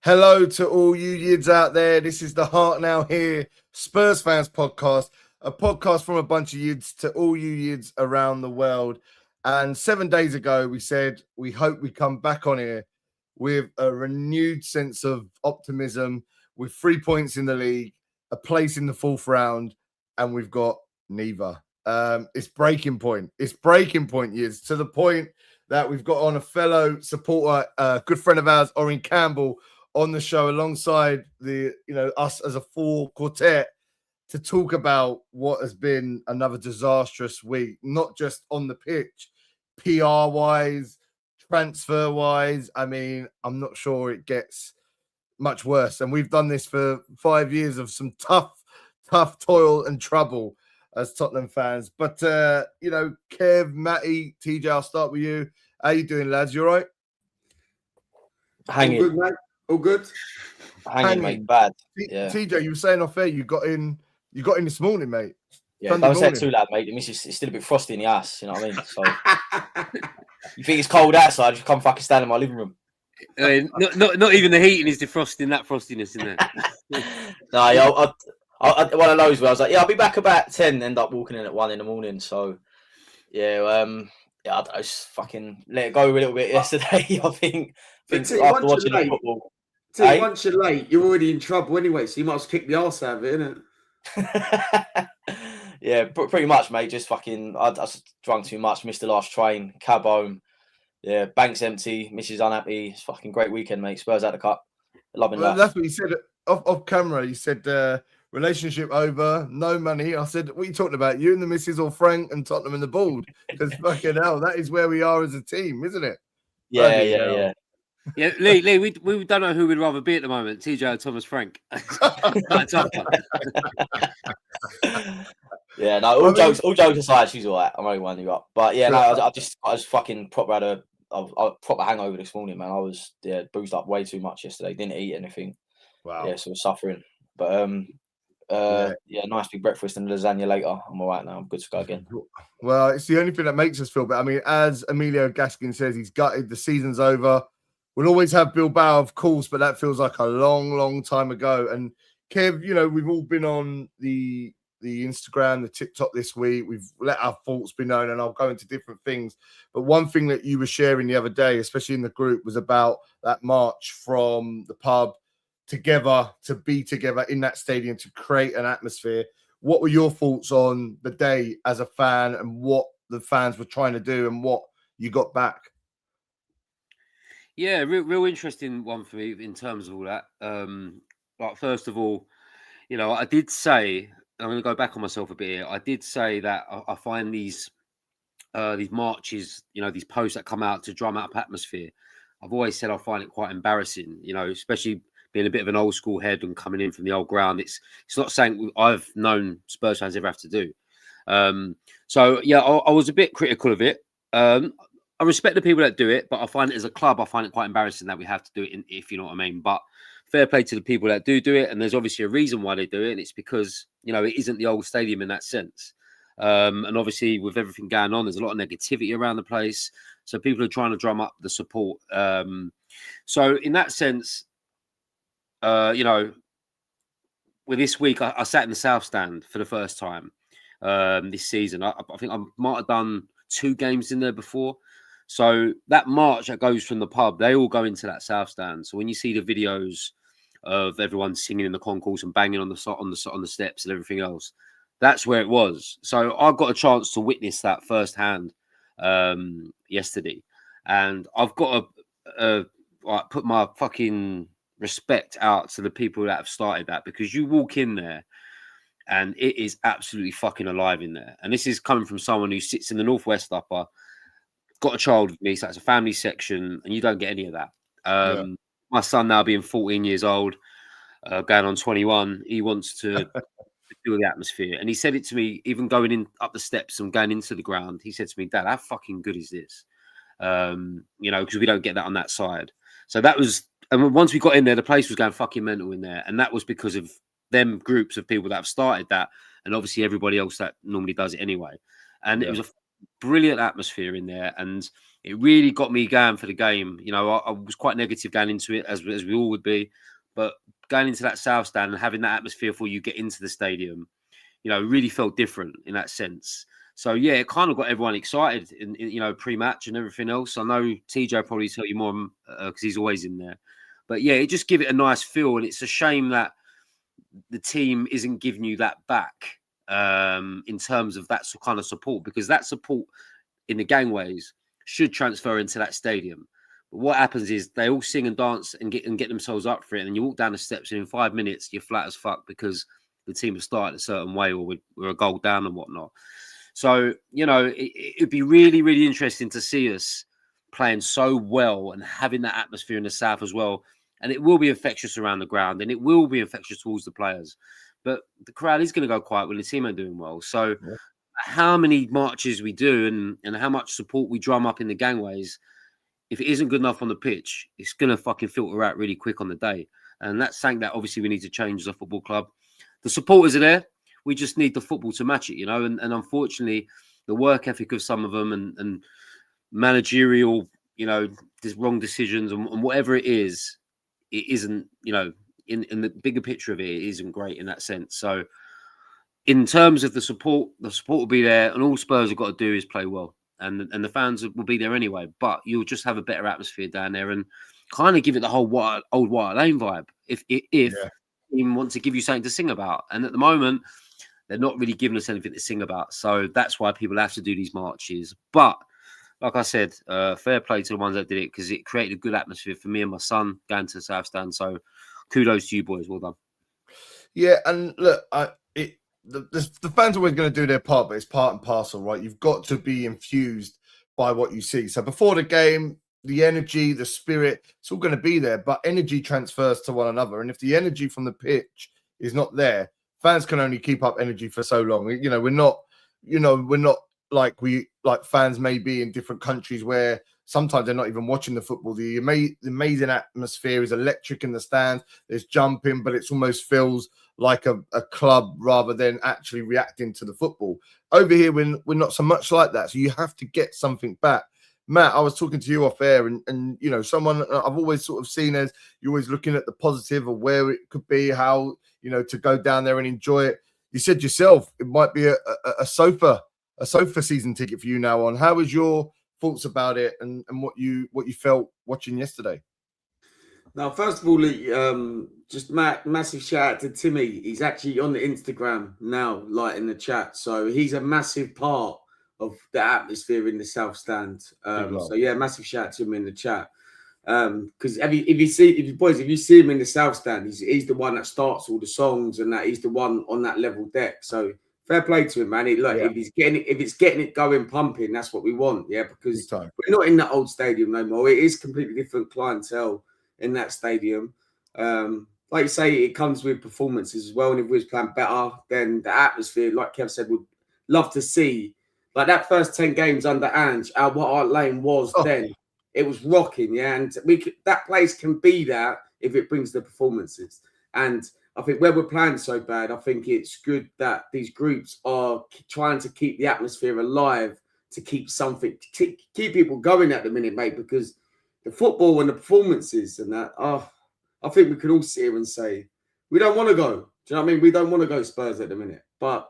Hello to all you yids out there. This is the Heart Now Here Spurs Fans podcast, a podcast from a bunch of yids to all you yids around the world. And 7 days ago, we said we hope we come back on here with a renewed sense of optimism, with 3 points in the league, a place in the fourth round, and we've got neither. It's breaking point. It's breaking point, yids, to the point that we've got on a fellow supporter, a good friend of ours, Orrin Campbell, on the show alongside us as a full quartet to talk about what has been another disastrous week, not just on the pitch, PR wise, transfer wise. I mean, I'm not sure it gets much worse. And we've done this for 5 years of some tough toil and trouble as Tottenham fans. But Kev, Matty, TJ, I'll start with you. How you doing, lads? You all right? Hanging. All good, mate. All good. Hanging, mate. Bad. Yeah. TJ, you were saying off air you got in this morning, mate. Yeah, don't say it too loud, mate. It's still a bit frosty in the ass, you know what I mean? So you think it's cold outside, just come fucking stand in my living room. Not even the heating is defrosting that frostiness in there. No, I one of those where I was like, yeah, I'll be back about 10, end up walking in at 1 in the morning. So I just fucking let it go a little bit yesterday. I think after watching the football. Once you're late, you're already in trouble anyway, so you might as well kick the arse out of it, innit? Yeah, pretty much, mate. Just fucking, I drunk too much, missed the last train, cab home. Yeah, bank's empty, Mrs. unhappy. It's fucking great weekend, mate. Spurs out the cup. Loving that. That's what you said off camera. You said relationship over, no money. I said, what are you talking about? You and the missus or Frank and Tottenham and the Bald? Because fucking hell, that is where we are as a team, isn't it? Yeah. Yeah, Lee, we don't know who we'd rather be at the moment, TJ or Thomas Frank. Yeah, no, all jokes aside, she's all right. I'm only winding you up. But yeah, no, I was fucking proper had a proper hangover this morning, man. I was boozed up way too much yesterday. Didn't eat anything. Wow. Yeah, so I was suffering. But nice big breakfast and lasagna later. I'm all right now. I'm good to go again. Well, it's the only thing that makes us feel better. I mean, as Emilio Gaskin says, he's gutted. The season's over. We'll always have Bilbao, of course, but that feels like a long, long time ago. And Kev, we've all been on the Instagram, the TikTok this week. We've let our thoughts be known, and I'll go into different things. But one thing that you were sharing the other day, especially in the group, was about that march from the pub together to be together in that stadium to create an atmosphere. What were your thoughts on the day as a fan and what the fans were trying to do and what you got back? Yeah, real interesting one for me in terms of all that. First of all, I did say, I'm going to go back on myself a bit here. I did say that I find these marches, these posts that come out to drum up atmosphere. I've always said I find it quite embarrassing, especially being a bit of an old school head and coming in from the old ground. It's not something I've known Spurs fans ever have to do. I was a bit critical of it. I respect the people that do it, but I find it as a club, I find it quite embarrassing that we have to do it, if you know what I mean. But fair play to the people that do it. And there's obviously a reason why they do it. And it's because, it isn't the old stadium in that sense. And obviously with everything going on, there's a lot of negativity around the place. So people are trying to drum up the support. So in that sense, with this week, I sat in the South Stand for the first time this season. I think I might have done 2 games in there before. So that march that goes from the pub, they all go into that South Stand. So when you see the videos of everyone singing in the concourse and banging on the steps and everything else, that's where it was. So I got a chance to witness that firsthand yesterday, and I've got to put my fucking respect out to the people that have started that, because you walk in there and it is absolutely fucking alive in there. And this is coming from someone who sits in the Northwest Upper, got a child with me, so it's a family section, and you don't get any of that. My son now being 14 years old, going on 21, he wants to feel the atmosphere. And he said it to me, even going in up the steps and going into the ground. He said to me, Dad, how fucking good is this? Because we don't get that on that side. So that was, and once we got in there, the place was going fucking mental in there. And that was because of them groups of people that have started that, and obviously everybody else that normally does it anyway. And it was a brilliant atmosphere in there. And it really got me going for the game. You know, I was quite negative going into it, as we all would be, but going into that South Stand and having that atmosphere before you get into the stadium, you know, really felt different in that sense. So yeah, it kind of got everyone excited in you know, pre-match and everything else. I know TJ will probably tell you more because he's always in there, but yeah, it just give it a nice feel. And it's a shame that the team isn't giving you that back in terms of that kind of support, because that support in the gangways should transfer into that stadium. But what happens is they all sing and dance and get themselves up for it, and then you walk down the steps and in 5 minutes you're flat as fuck because the team has started a certain way or we're a goal down and whatnot. So, you know, it'd be really, really interesting to see us playing so well and having that atmosphere in the South as well. And it will be infectious around the ground and it will be infectious towards the players. But the crowd is going to go quiet when the team ain't doing well. So how many marches we do and how much support we drum up in the gangways, if it isn't good enough on the pitch, it's going to fucking filter out really quick on the day. And that's something that obviously we need to change as a football club. The supporters are there. We just need the football to match it, you know. And unfortunately, the work ethic of some of them and managerial, you know, wrong decisions and whatever it isn't, you know, in the bigger picture of it, it isn't great in that sense. So in terms of the support will be there, and all Spurs have got to do is play well. And the fans will be there anyway, but you'll just have a better atmosphere down there and kind of give it the whole old White Lane vibe. If you want to give you something to sing about. And at the moment, they're not really giving us anything to sing about. So that's why people have to do these marches. But like I said, fair play to the ones that did it, because it created a good atmosphere for me and my son going to the South Stand. So kudos to you boys. Well done. Yeah, and look, the fans are always going to do their part, but it's part and parcel, right? You've got to be infused by what you see. So before the game, the energy, the spirit, it's all going to be there, but energy transfers to one another. And if the energy from the pitch is not there, fans can only keep up energy for so long. We're not like fans may be in different countries where sometimes they're not even watching the football. The amazing atmosphere is electric in the stands. There's jumping, but it almost feels like a club rather than actually reacting to the football. Over here, we're not so much like that. So you have to get something back. Matt, I was talking to you off air, and you know, someone I've always sort of seen as you're always looking at the positive of where it could be, how, you know, to go down there and enjoy it. You said yourself it might be a sofa season ticket for you now on. How was your thoughts about it and what you felt watching yesterday? Now, first of all, just massive shout out to Timmy. He's actually on the Instagram now, like in the chat. So he's a massive part of the atmosphere in the South Stand. So yeah, massive shout out to him in the chat. Because if you see him in the South Stand, he's the one that starts all the songs and that he's the one on that level deck. So fair play to him, man. If it's getting it going, pumping, that's what we want. Yeah, because we're not in that old stadium no more. It is completely different clientele in that stadium. Like you say, it comes with performances as well. And if we was playing better, then the atmosphere, like Kev said, would love to see. Like that first 10 games under Ange, what our lane was then. It was rocking, yeah. And that place can be that if it brings the performances. And I think where we're playing so bad, I think it's good that these groups are trying to keep the atmosphere alive, to keep something, to keep people going at the minute, mate, because the football and the performances and that, I think we can all sit here and say, we don't want to go. Do you know what I mean? We don't want to go Spurs at the minute. But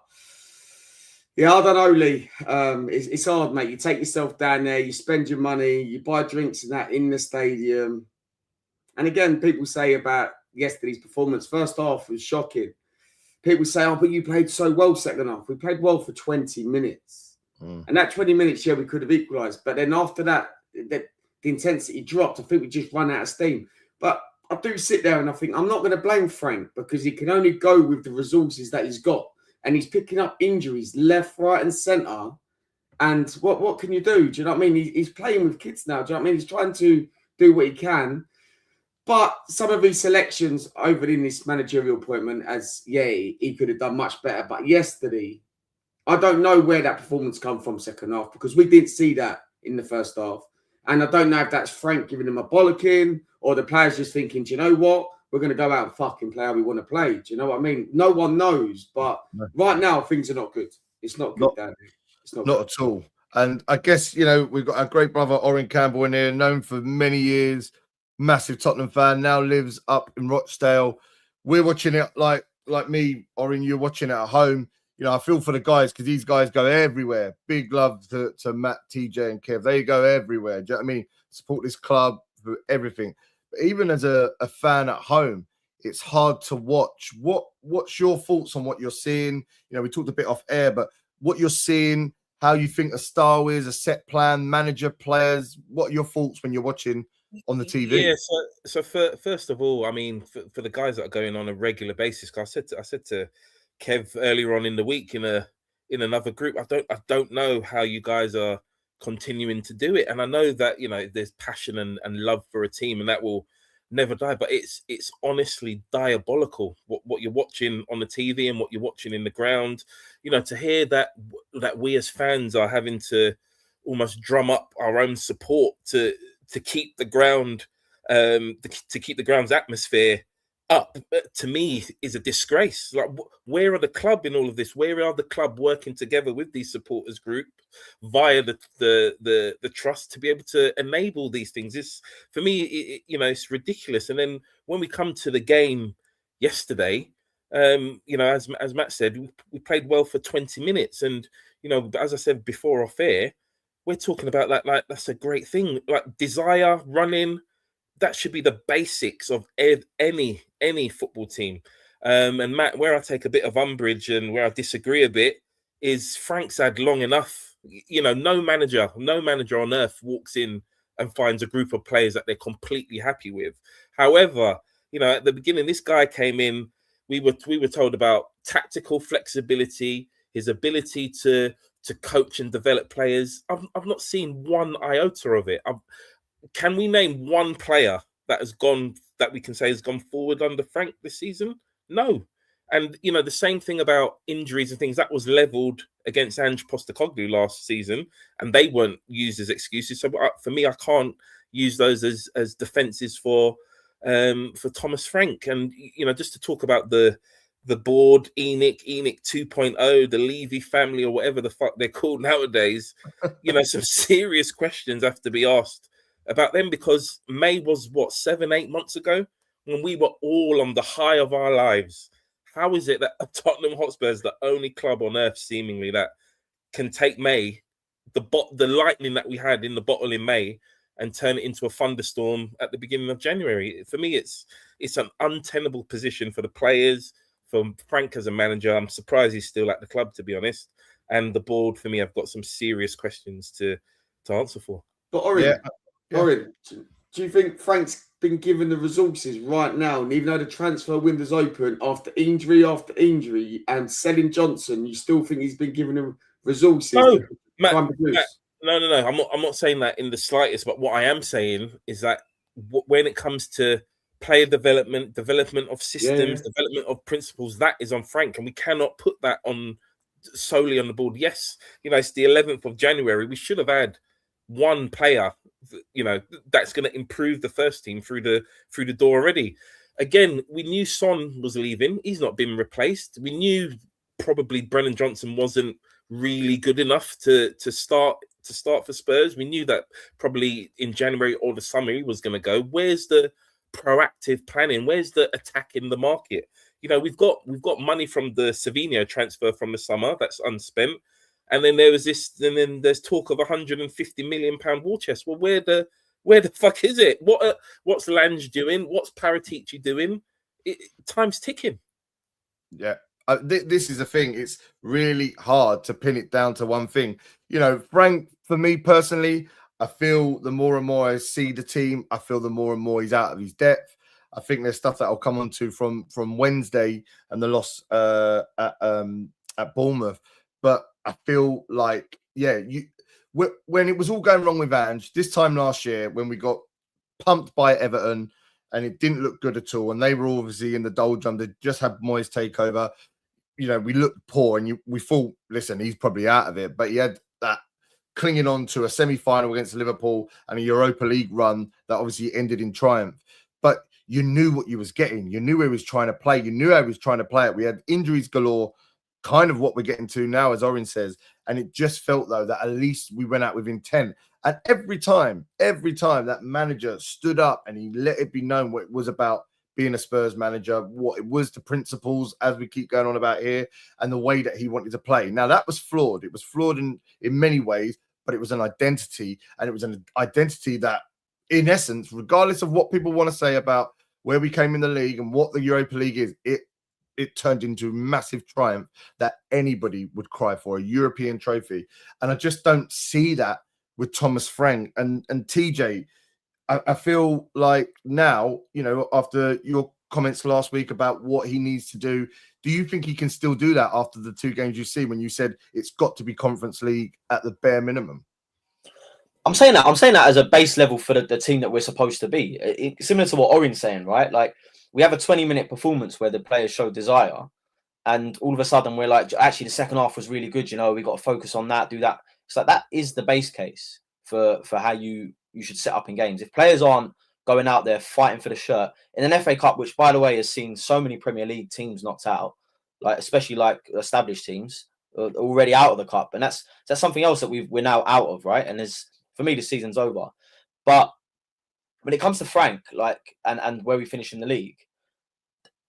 yeah, I don't know, Lee. It's hard, mate. You take yourself down there, you spend your money, you buy drinks and that in the stadium. And again, people say about yesterday's performance, first half was shocking. People say, oh, but you played so well second half. We played well for 20 minutes. And that 20 minutes, yeah, we could have equalised. But then after that, the intensity dropped. I think we just run out of steam. But I do sit there and I think I'm not going to blame Frank, because he can only go with the resources that he's got. And he's picking up injuries left, right, and centre. And what can you do? Do you know what I mean? He's playing with kids now. Do you know what I mean? He's trying to do what he can. But some of his selections over in this managerial appointment, he could have done much better. But yesterday, I don't know where that performance come from second half, because we didn't see that in the first half. And I don't know if that's Frank giving him a bollocking or the players just thinking, do you know what? We're going to go out and fucking play how we want to play. Do you know what I mean? No one knows. But right now, things are not good. It's not good down here. It's not at all. And I guess, you know, we've got our great brother, Oren Campbell, in here, known for many years, massive Tottenham fan, now lives up in Rochdale. We're watching it like me, Oren, you're watching it at home. You know, I feel for the guys because these guys go everywhere. Big love to Matt, TJ, and Kev. They go everywhere. Do you know what I mean? Support this club for everything. But even as a fan at home, it's hard to watch. What's your thoughts on what you're seeing? You know, we talked a bit off air, but what you're seeing, how you think a style is, a set plan, manager, players. What are your thoughts when you're watching on the TV? Yeah, so first of all, I mean, for the guys that are going on a regular basis, 'cause I said to Kev earlier on in the week in another group, I don't know how you guys are continuing to do it, and I know that, you know, there's passion and love for a team, and that will never die. But it's honestly diabolical what you're watching on the TV and what you're watching in the ground. You know, to hear that we as fans are having to almost drum up our own support to keep the ground, to keep the ground's atmosphere up, to me is a disgrace. Like, where are the club in all of this? Where are the club working together with these supporters group via the trust to be able to enable these things? It's, for me, you know, it's ridiculous. And then when we come to the game yesterday, you know, as Matt said, we played well for 20 minutes, and, you know, as I said before off air, we're talking about that like that's a great thing. Like, desire, running, that should be the basics of any football team. And Matt, where I take a bit of umbrage and where I disagree a bit is Frank's had long enough. You know, no manager on earth walks in and finds a group of players that they're completely happy with. However, you know, at the beginning, this guy came in. We were told about tactical flexibility, his ability to coach and develop players. I've not seen one iota of it. Can we name one player that we can say has gone forward under Frank this season? No. And, you know, the same thing about injuries and things that was leveled against Ange Postecoglou last season, and they weren't used as excuses. So for me, I can't use those as defenses for Thomas Frank. And, you know, just to talk about the board, ENIC 2.0, the Levy family, or whatever the fuck they're called nowadays, you know, some serious questions have to be asked about them, because May was 7-8 months ago when we were all on the high of our lives. How is it that Tottenham Hotspur is the only club on earth seemingly that can take May, the lightning that we had in the bottle in May, and turn it into a thunderstorm at the beginning of January? For me, it's an untenable position for the players, for Frank as a manager. I'm surprised he's still at the club, to be honest. And the board, for me, I've got some serious questions to answer for. But Oren, do you think Frank's been given the resources right now? And even though the transfer window's open after injury and selling Johnson, you still think he's been given the resources? No, to Matt, try and produce? No. I'm not saying that in the slightest. But what I am saying is that when it comes to player development of systems, development of principles, that is on Frank, and we cannot put that on solely on the board. Yes, you know, it's the 11th of January. We should have had one player, you know, that's going to improve the first team through the door already. Again, we knew Son was leaving. He's not been replaced. We knew probably Brennan Johnson wasn't really good enough to start for Spurs. We knew that probably in January or the summer he was going to go. Where's the proactive planning? Where's the attack in the market? You know, we've got money from the Savinho transfer from the summer that's unspent. And then there's talk of £150 million war chest. Well, where the fuck is it? What's Lange doing? What's Paratici doing? Time's ticking. Yeah, this is the thing. It's really hard to pin it down to one thing. You know, Frank, for me personally, I feel the more and more I see the team, I feel the more and more he's out of his depth. I think there's stuff that I'll come on to from Wednesday and the loss at Bournemouth. But I feel like, when it was all going wrong with Ange, this time last year, when we got pumped by Everton and it didn't look good at all, and they were obviously in the doldrum, they just had Moyes take over, you know, we looked poor, and we thought, listen, he's probably out of it. But he had that clinging on to a semi-final against Liverpool and a Europa League run that obviously ended in triumph. But you knew what you was getting. You knew who he was trying to play. You knew how he was trying to play it. We had injuries galore, kind of what we're getting to now, as Oren says. And it just felt though that at least we went out with intent. And every time that manager stood up and he let it be known what it was about being a Spurs manager, what it was, the principles, as we keep going on about here, and the way that he wanted to play. Now, that was flawed. It was flawed in many ways, but it was an identity. And it was an identity that, in essence, regardless of what people want to say about where we came in the league and what the Europa League is, it turned into a massive triumph that anybody would cry for, a European trophy. And I just don't see that with Thomas Frank and TJ. I feel like now, you know, after your comments last week about what he needs to do you think he can still do that after the 2 games you see, when you said it's got to be Conference League at the bare minimum? I'm saying that as a base level for the team that we're supposed to be. Similar to what Orin's saying, right? Like, we have a 20-minute performance where the players show desire, and all of a sudden we're like, actually, the second half was really good. You know, we got to focus on that, do that. It's like that is the base case for how you should set up in games. If players aren't going out there fighting for the shirt in an FA Cup, which, by the way, has seen so many Premier League teams knocked out, like especially like established teams already out of the cup, and that's something else that we're now out of, right? And for me, the season's over. But when it comes to Frank, like, and where we finish in the league,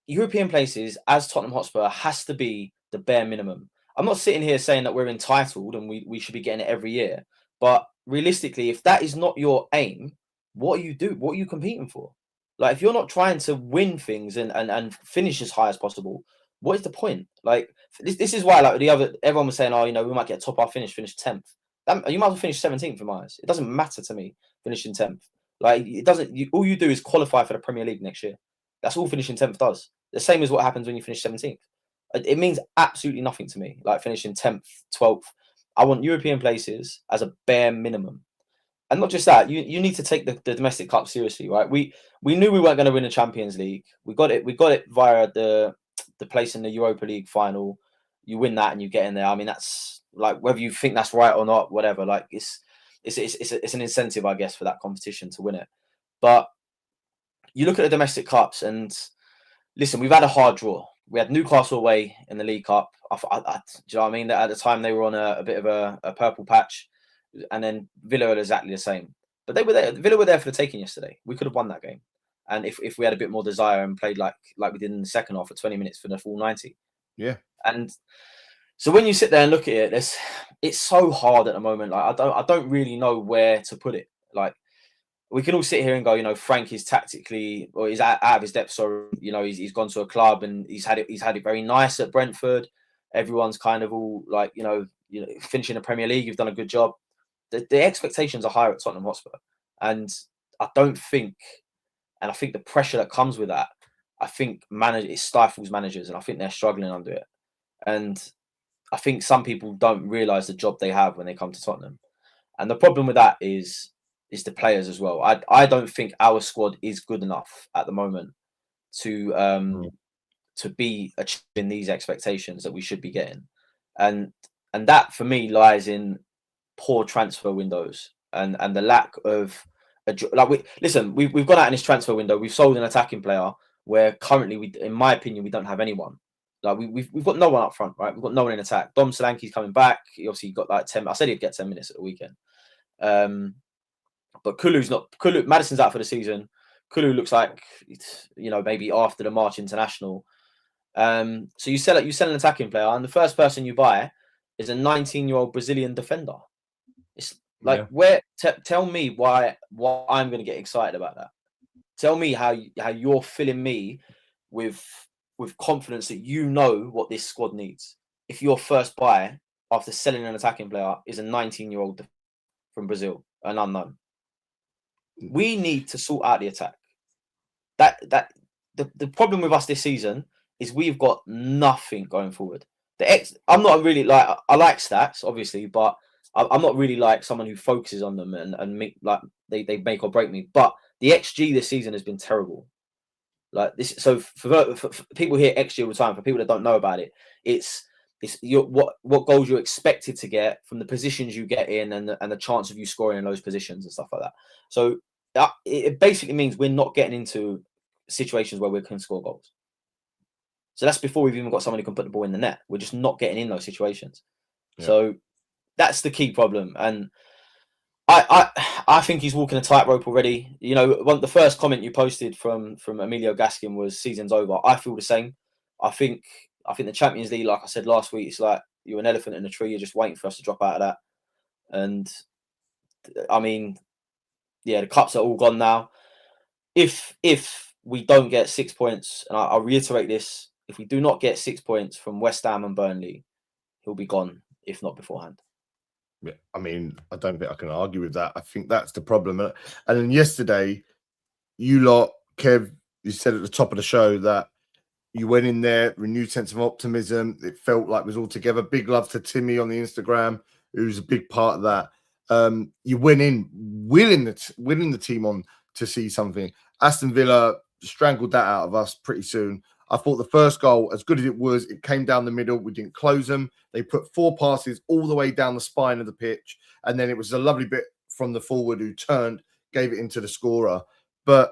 European places as Tottenham Hotspur has to be the bare minimum. I'm not sitting here saying that we're entitled and we should be getting it every year, but realistically, if that is not your aim, what are you competing for? Like, if you're not trying to win things and finish as high as possible, what is the point? Like, this is why, like, everyone was saying, oh, you know, we might get a top half finish 10th. You might as well finish 17th for my eyes. It doesn't matter to me finishing 10th. Like, it doesn't. All you do is qualify for the Premier League next year. That's all finishing 10th does. The same as what happens when you finish 17th. It means absolutely nothing to me. Like, finishing 10th, 12th. I want European places as a bare minimum. And not just that, you need to take the domestic cup seriously, right? We knew we weren't going to win the Champions League. We got it via the place in the Europa League final. You win that and you get in there. I mean, that's like, whether you think that's right or not, whatever. Like, it's an incentive, I guess, for that competition to win it. But you look at the domestic cups and listen, we've had a hard draw. We had Newcastle away in the League Cup. Do you know what I mean? At the time, they were on a bit of a purple patch. And then Villa are exactly the same. But they were there. Villa were there for the taking yesterday. We could have won that game. And if we had a bit more desire and played like we did in the second half for 20 minutes for the full 90. Yeah. And so when you sit there and look at it, it's so hard at the moment. Like, I don't really know where to put it. Like, we can all sit here and go, you know, Frank is tactically, or he's out of his depth. So, you know, he's gone to a club and he's had it very nice at Brentford. Everyone's kind of all like, you know, finishing the Premier League, you've done a good job. The expectations are higher at Tottenham Hotspur. And I think the pressure that comes with that, I think it stifles managers, and I think they're struggling under it. And I think some people don't realise the job they have when they come to Tottenham. And the problem with that is the players as well. I don't think our squad is good enough at the moment to be achieving these expectations that we should be getting. And that for me lies in poor transfer windows and the lack of we've gone out in this transfer window, we've sold an attacking player where currently in my opinion, we don't have anyone. Like, we've got no one up front, right? We've got no one in attack. Dom Solanke's coming back. He obviously got like 10. I said he'd get 10 minutes at the weekend. But Kulu, Madison's out for the season. Kulu looks like, you know, maybe after the March International. So you sell an attacking player, and the first person you buy is a 19-year-old Brazilian defender. It's like, tell me why I'm going to get excited about that. Tell me how you're filling me with confidence that you know what this squad needs. If your first buy after selling an attacking player is a 19-year-old from Brazil, an unknown, we need to sort out the attack. The problem with us this season is we've got nothing going forward. I'm not really like, I like stats obviously, but I'm not really like someone who focuses on them and make like they make or break me. But the XG this season has been terrible. Like this, so for people hear XG all the time. For people that don't know about it, it's what goals you're expected to get from the positions you get in and the chance of you scoring in those positions and stuff like that. So it basically means we're not getting into situations where we can score goals. So that's before we've even got someone who can put the ball in the net. We're just not getting in those situations. Yeah. So that's the key problem. And I think he's walking a tightrope already. You know, the first comment you posted from Emilio Gaskin was season's over. I feel the same. I think the Champions League, like I said last week, it's like you're an elephant in a tree. You're just waiting for us to drop out of that. And I mean, yeah, the cups are all gone now. If we don't get 6 points, and I'll reiterate this, if we do not get 6 points from West Ham and Burnley, he'll be gone, if not beforehand. Yeah, I mean, I don't think I can argue with that. I think that's the problem. And then yesterday, you lot, Kev, you said at the top of the show that you went in there, renewed sense of optimism. It felt like it was all together. Big love to Timmy on the Instagram, who's a big part of that. You went in willing the team on to see something. Aston Villa strangled that out of us pretty soon. I thought the first goal, as good as it was, it came down the middle. We didn't close them. They put 4 passes all the way down the spine of the pitch. And then it was a lovely bit from the forward who turned, gave it into the scorer. But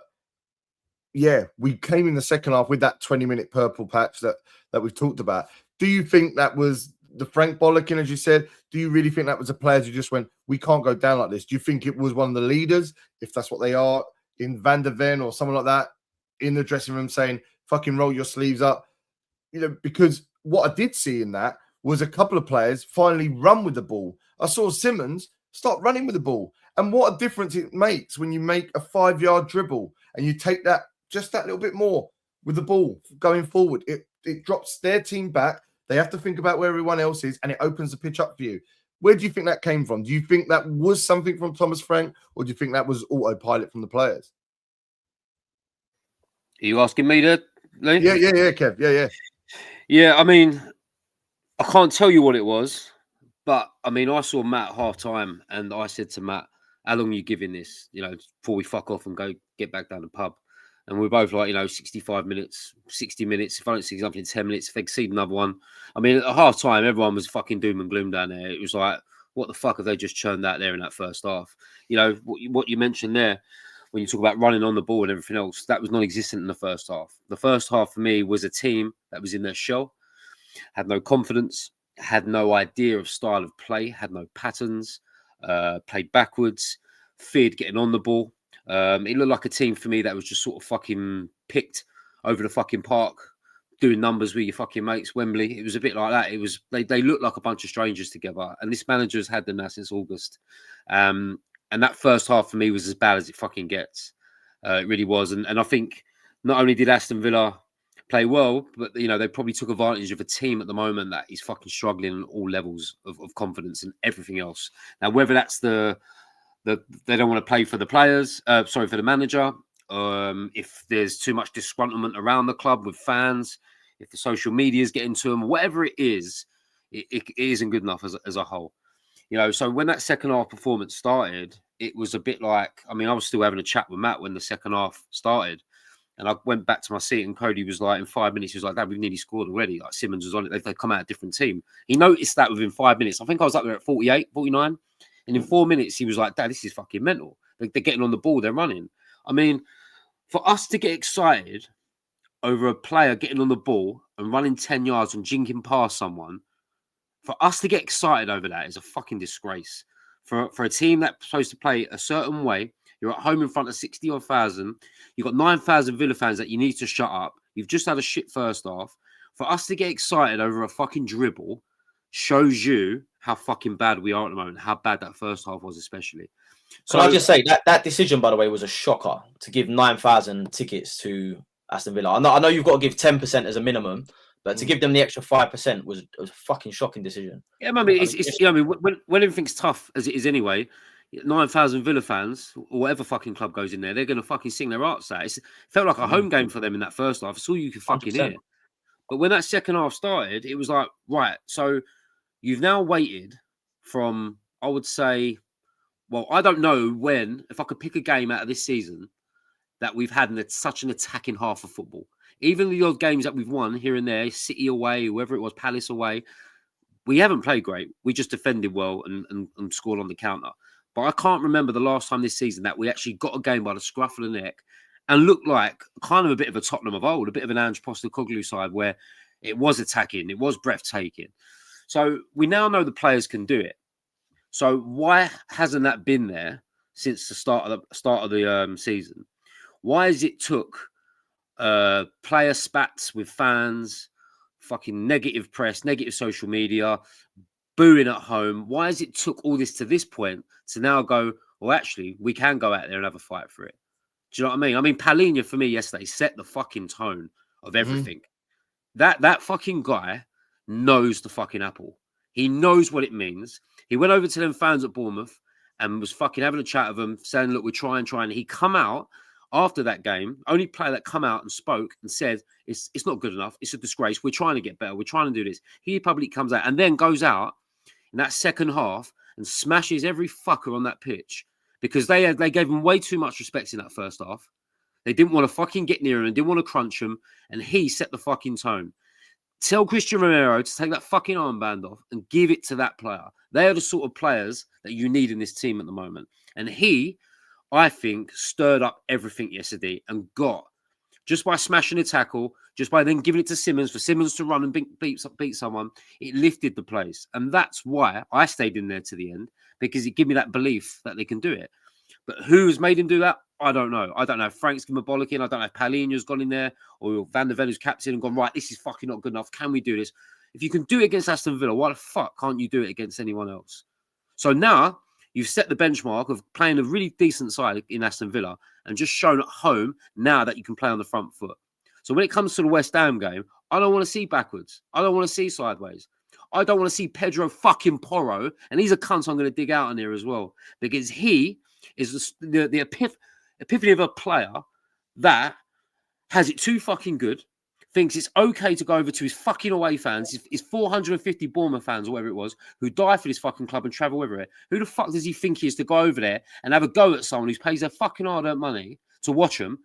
yeah, we came in the second half with that 20-minute purple patch that we've talked about. Do you think that was the Frank bollocking, as you said? Do you really think that was the players who just went, we can't go down like this? Do you think it was one of the leaders, if that's what they are, in Van der Ven or someone like that, in the dressing room saying, fucking roll your sleeves up? You know, because what I did see in that was a couple of players finally run with the ball. I saw Simmons start running with the ball. And what a difference it makes when you make a 5-yard dribble and you take that just that little bit more with the ball going forward. It drops their team back. They have to think about where everyone else is, and it opens the pitch up for you. Where do you think that came from? Do you think that was something from Thomas Frank, or do you think that was autopilot from the players? Are you asking me to, Lee? Yeah, Kev. Yeah. Yeah, I mean, I can't tell you what it was, but I mean, I saw Matt half time and I said to Matt, how long are you giving this, you know, before we fuck off and go get back down the pub? And we're both like, you know, 65 minutes, 60 minutes. If I don't see something in 10 minutes, if they exceed another one. I mean, at half time, everyone was fucking doom and gloom down there. It was like, what the fuck have they just churned out there in that first half? You know, what you mentioned there, when you talk about running on the ball and everything else, that was non-existent in the first half. The first half for me was a team that was in their shell, had no confidence, had no idea of style of play, had no patterns, played backwards, feared getting on the ball. It looked like a team for me that was just sort of fucking picked over the fucking park, doing numbers with your fucking mates, Wembley. It was a bit like that. It was they looked like a bunch of strangers together. And this manager's had them now since August. And that first half for me was as bad as it fucking gets. It really was. And I think not only did Aston Villa play well, but you know, they probably took advantage of a team at the moment that is fucking struggling on all levels of confidence and everything else. Now, whether that's they don't want to play for the players, for the manager, if there's too much disgruntlement around the club with fans, if the social media is getting to them, whatever it is, it isn't good enough as a whole. You know, so when that second half performance started, it was a bit like, I mean, I was still having a chat with Matt when the second half started. And I went back to my seat and Cody was like, in 5 minutes, he was like, Dad, we've nearly scored already. Like Simmons was on it. They've come out a different team. He noticed that within 5 minutes. I think I was up there at 48, 49. And in 4 minutes, he was like, Dad, this is fucking mental. They're getting on the ball. They're running. I mean, for us to get excited over a player getting on the ball and running 10 yards and jinking past someone, for us to get excited over that is a fucking disgrace. For a team that's supposed to play a certain way, you're at home in front of 60,000. You've got 9,000 Villa fans that you need to shut up. You've just had a shit first half. For us to get excited over a fucking dribble shows you how fucking bad we are at the moment, how bad that first half was especially. So Can I just say that decision, by the way, was a shocker to give 9,000 tickets to Aston Villa. I know you've got to give 10% as a minimum, but to give them the extra 5% was a fucking shocking decision. Yeah, I mean, it's you know, I mean, when everything's tough as it is anyway, 9,000 Villa fans or whatever fucking club goes in there, they're going to fucking sing their hearts out. It felt like a home game for them in that first half. It's all you could fucking 100%. Hear. But when that second half started, it was like, right, so you've now waited from, I would say, well, I don't know when, if I could pick a game out of this season that we've had such an attacking half of football. Even the odd games that we've won here and there, City away, whoever it was, Palace away, we haven't played great. We just defended well and scored on the counter. But I can't remember the last time this season that we actually got a game by the scruff of the neck and looked like kind of a bit of a Tottenham of old, a bit of an Ange Postecoglou side where it was attacking, it was breathtaking. So we now know the players can do it. So why hasn't that been there since the start of the season? Why is it took player spats with fans, fucking negative press, negative social media, booing at home? Why has it took all this to this point to now go, well, actually, we can go out there and have a fight for it? Do you know what I mean? I mean, Palhinha for me yesterday set the fucking tone of everything. That fucking guy knows the fucking apple. He knows what it means. He went over to them fans at Bournemouth and was fucking having a chat with them, saying, look, we're trying. He come out after that game, only player that come out and spoke and said, it's not good enough. It's a disgrace. We're trying to get better. We're trying to do this. He publicly comes out and then goes out in that second half and smashes every fucker on that pitch because they gave him way too much respect in that first half. They didn't want to fucking get near him and didn't want to crunch him. And he set the fucking tone. Tell Christian Romero to take that fucking armband off and give it to that player. They are the sort of players that you need in this team at the moment. And he, I think, stirred up everything yesterday and got, just by smashing a tackle, just by then giving it to Simmons for Simmons to run and beat someone, it lifted the place. And that's why I stayed in there to the end, because it gave me that belief that they can do it. But who has made him do that? I don't know. I don't know if Frank's given a bollocking. I don't know if Palhinha's gone in there or Van der Ven, who's captain, and gone, right, this is fucking not good enough. Can we do this? If you can do it against Aston Villa, why the fuck can't you do it against anyone else? So now you've set the benchmark of playing a really decent side in Aston Villa and just shown at home now that you can play on the front foot. So when it comes to the West Ham game, I don't want to see backwards. I don't want to see sideways. I don't want to see Pedro fucking Porro, and he's a cunt I'm going to dig out on here as well, because he is the epiphany of a player that has it too fucking good, thinks it's okay to go over to his fucking away fans, his 450 Bournemouth fans or whatever it was, who die for this fucking club and travel everywhere. Who the fuck does he think he is to go over there and have a go at someone who pays their fucking hard-earned money to watch them?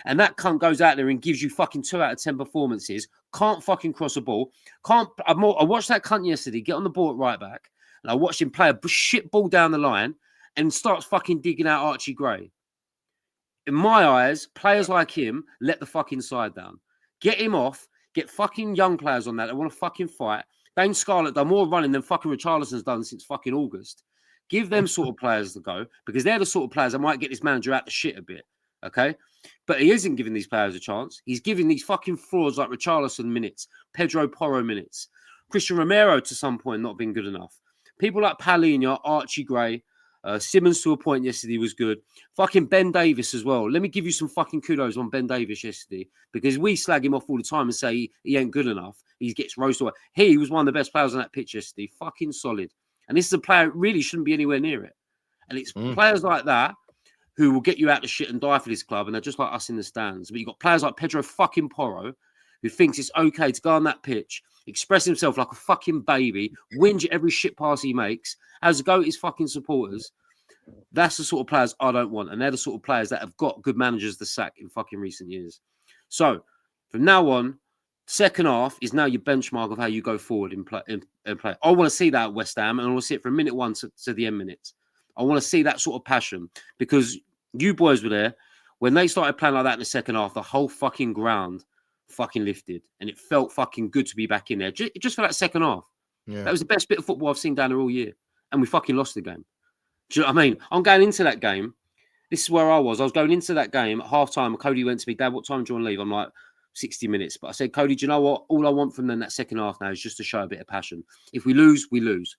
And that cunt goes out there and gives you fucking 2 out of 10 performances, can't fucking cross a ball, I watched that cunt yesterday get on the ball at right back, and I watched him play a shit ball down the line and starts fucking digging out Archie Gray. In my eyes, players like him let the fucking side down. Get him off. Get fucking young players on that want to fucking fight. Dane Scarlett done more running than fucking Richarlison's done since fucking August. Give them sort of players the go, because they're the sort of players that might get this manager out the shit a bit, okay? But he isn't giving these players a chance. He's giving these fucking frauds like Richarlison minutes, Pedro Porro minutes, Christian Romero to some point not been good enough. People like Palhinha, Archie Gray, Simmons to a point yesterday was good. Fucking Ben Davies as well. Let me give you some fucking kudos on Ben Davies yesterday, because we slag him off all the time and say he ain't good enough. He gets roasted. He was one of the best players on that pitch yesterday. Fucking solid. And this is a player that really shouldn't be anywhere near it. And it's players like that who will get you out of shit and die for this club, and they're just like us in the stands. But you've got players like Pedro fucking Porro, who thinks it's okay to go on that pitch, express himself like a fucking baby, whinge at every shit pass he makes, has a go at his fucking supporters. That's the sort of players I don't want. And they're the sort of players that have got good managers to sack in fucking recent years. So from now on, second half is now your benchmark of how you go forward in play. I want to see that at West Ham, and I want to see it from minute 1 to the end minutes. I want to see that sort of passion, because you boys were there when they started playing like that in the second half. The whole fucking ground fucking lifted, and it felt fucking good to be back in there just for that second half. Yeah. That was the best bit of football I've seen down there all year, and we fucking lost the game. Do you know what I mean? I'm going into that game. This is where I was. I was going into that game at half time. Cody went to me, Dad, what time do you want to leave? I'm like, 60 minutes. But I said, Cody, do you know what? All I want from them that second half now is just to show a bit of passion. If we lose, we lose.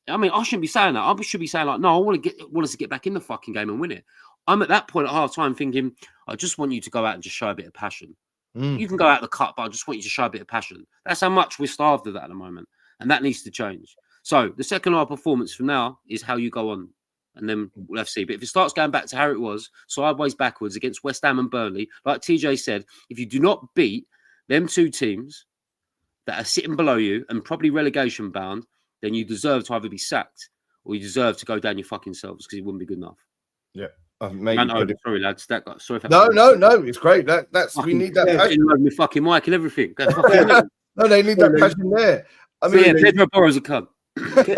I mean, I shouldn't be saying that. I should be saying, like, no, I want us to get back in the fucking game and win it. I'm at that point at half time thinking, I just want you to go out and just show a bit of passion. You can go out the cut, but I just want you to show a bit of passion. That's how much we're starved of that at the moment. And that needs to change. So the second half performance from now is how you go on. And then we'll have to see. But if it starts going back to how it was, sideways, backwards against West Ham and Burnley, like TJ said, if you do not beat them two teams that are sitting below you and probably relegation bound, then you deserve to either be sacked or you deserve to go down your fucking selves, because it wouldn't be good enough. Yeah. Sorry, lads. Sorry. No. It's great. That's we need that passion. My fucking mic and everything. No, they need that passion there. I mean, Pedro Porro's a cunt. Do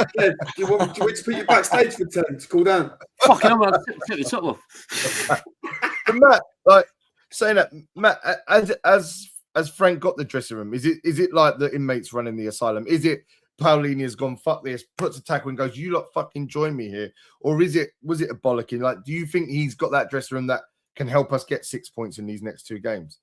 you want me to put you backstage for 10 to cool down? Fucking hell, man. Set the top off. But Matt, like saying that, Matt, as Frank got the dressing room, is it like the inmates running the asylum? Is it Paulinia's gone, fuck this, puts a tackle and goes, you lot fucking join me here? Or was it a bollocking? Like, do you think he's got that dressing room that can help us get 6 points in these next 2 games?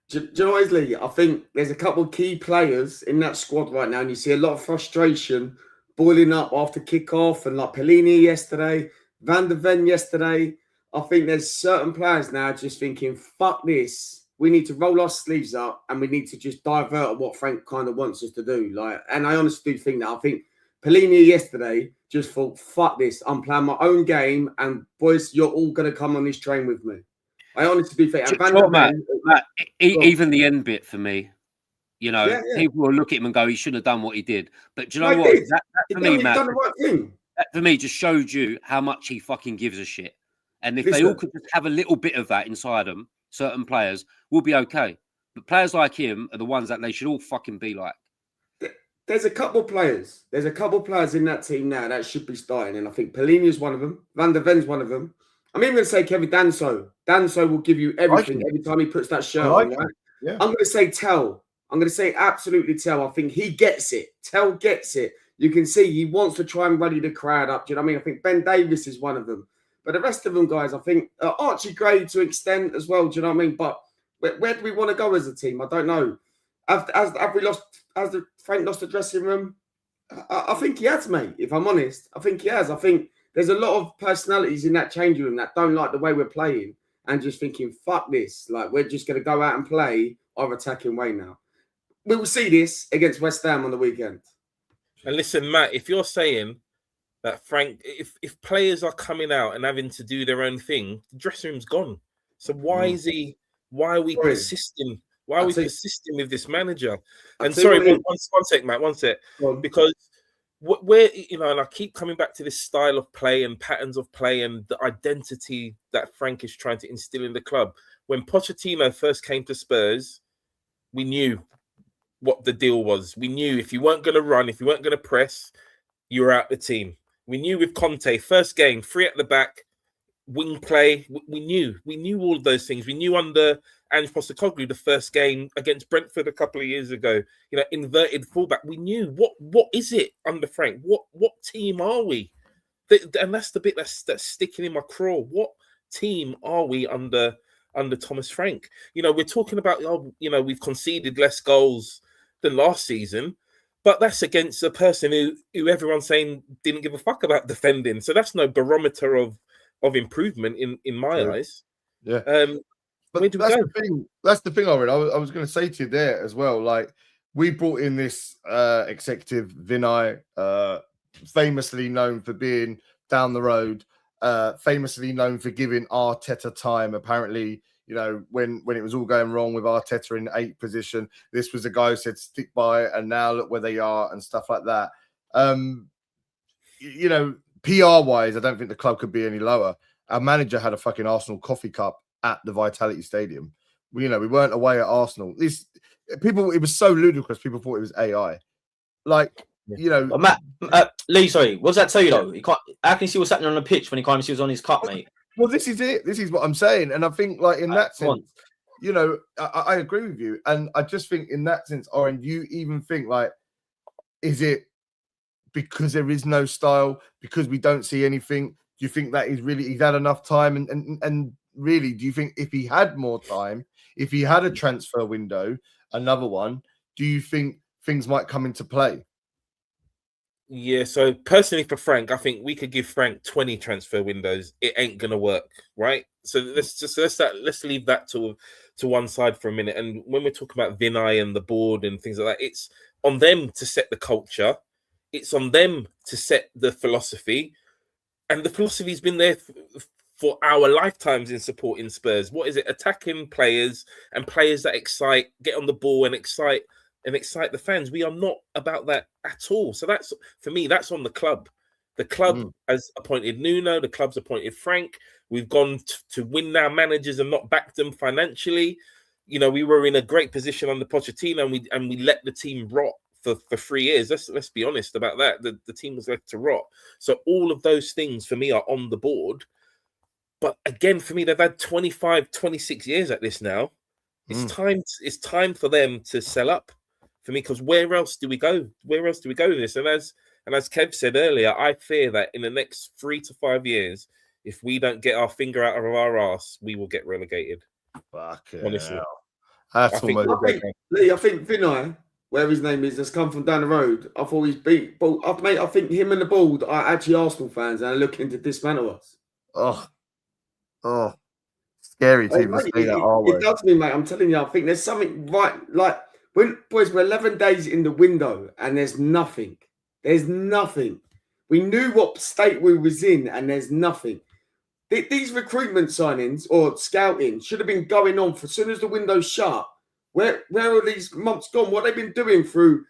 Do you know what, Lee? I think there's a couple of key players in that squad right now, and you see a lot of frustration boiling up after kickoff, and like Pelini yesterday, Van der Ven yesterday. I think there's certain players now just thinking, fuck this. We need to roll our sleeves up and we need to just divert at what Frank kind of wants us to do. Like, and I honestly do think that. I think Pelini yesterday just thought, fuck this. I'm playing my own game, and boys, you're all going to come on this train with me. I honestly do think. Matt, even the end bit for me, you know, people will look at him and go, he shouldn't have done what he did. But do you know what? That for me, Matt, done the right thing. That for me just showed you how much he fucking gives a shit. And if they all could just have a little bit of that inside them, certain players will be okay. But players like him are the ones that they should all fucking be like. There's a couple of players. There's a couple of players in that team now that should be starting. And I think Pelini is one of them. Van der Ven's one of them. I'm even going to say Kevin Danso. Danso will give you everything every time he puts that shirt on, right? Yeah. I'm going to say Tell. I'm going to say absolutely Tell. I think he gets it. Tell gets it. You can see he wants to try and rally the crowd up. Do you know what I mean? I think Ben Davis is one of them. But the rest of them, guys, I think Archie Gray to an extent as well. Do you know what I mean? But where do we want to go as a team? I don't know. Have we lost? Has Frank lost the dressing room? I think he has, mate. If I'm honest, I think he has. I think there's a lot of personalities in that changing room that don't like the way we're playing and just thinking, fuck this. Like, we're just going to go out and play our attacking way now. We will see this against West Ham on the weekend. And listen, Matt, if you're saying that Frank, if players are coming out and having to do their own thing, the dressing room's gone. So why are we persisting? Why are we persisting with this manager? And sorry, one sec, Matt, one sec. Because we're, you know, and I keep coming back to this style of play and patterns of play and the identity that Frank is trying to instill in the club. When Pochettino first came to Spurs, we knew what the deal was. We knew if you weren't going to run, if you weren't going to press, you were out the team. We knew with Conte, first game, 3 at the back, wing play. We knew all of those things. We knew under Ange Postecoglou, the first game against Brentford a couple of years ago, you know, inverted fullback. We knew what is it under Frank? What team are we? And that's the bit that's sticking in my craw. What team are we under Thomas Frank? You know, we're talking about, you know, we've conceded less goals than last season, but that's against a person who everyone's saying didn't give a fuck about defending. So that's no barometer of improvement in my eyes. Yeah. But that's the thing, Oren. I was going to say to you there as well. Like, we brought in this executive, Vinay, famously known for being down the road, famously known for giving Arteta time. Apparently, you know, when it was all going wrong with Arteta in 8th position, this was a guy who said stick by it, and now look where they are and stuff like that. You know, PR-wise, I don't think the club could be any lower. Our manager had a fucking Arsenal coffee cup at the Vitality Stadium. We weren't away at Arsenal. It was so ludicrous. People thought it was AI. Like, you know, Matt, Lee, sorry, what does that tell you though? How can you see what's happening on the pitch when he can't see what's on his cup, mate? Well, this is it. This is what I'm saying, and I think, like, in that sense, you know, I agree with you, and I just think in that sense, Oren, you even think, like, is it because there is no style, because we don't see anything? Do you think that he's had enough time, and really, do you think if he had more time, if he had a transfer window, another one, do you think things might come into play? Yeah, so personally for Frank, I think we could give Frank 20 transfer windows. It ain't gonna work, right? So let's leave that to one side for a minute. And when we're talking about Vinay and the board and things like that, it's on them to set the culture. It's on them to set the philosophy, and the philosophy's been there for our lifetimes in supporting Spurs. What is it? Attacking players and players that excite, get on the ball and excite the fans. We are not about that at all. So that's, for me, that's on the club. The club has appointed Nuno. The club's appointed Frank. We've gone to win now managers and not back them financially. You know, we were in a great position under Pochettino, and we let the team rot for 3 years. Let's be honest about that. The team was left to rot. So all of those things for me are on the board. But again, for me, they've had 25, 26 years at this now. It's time for them to sell up. for me, because where else do we go? Where else do we go with this? And as Kev said earlier, I fear that in the next 3 to 5 years, if we don't get our finger out of our ass, we will get relegated. Fucking Honestly. hell. That's I think almost we'll go Lee, I think Vinay, where his name is, has come from down the road. I thought he's beat. But I think him and the Bald are actually Arsenal fans and are looking to dismantle us. Oh, scary to even Mate, say that R it word. does me, mate. I'm telling you, I think there's something right. Like, we're 11 days in the window and there's nothing. There's nothing. We knew what state we was in and there's nothing. These recruitment signings or scouting should have been going on for as soon as the window's shut. Where are these months gone? What have they been doing through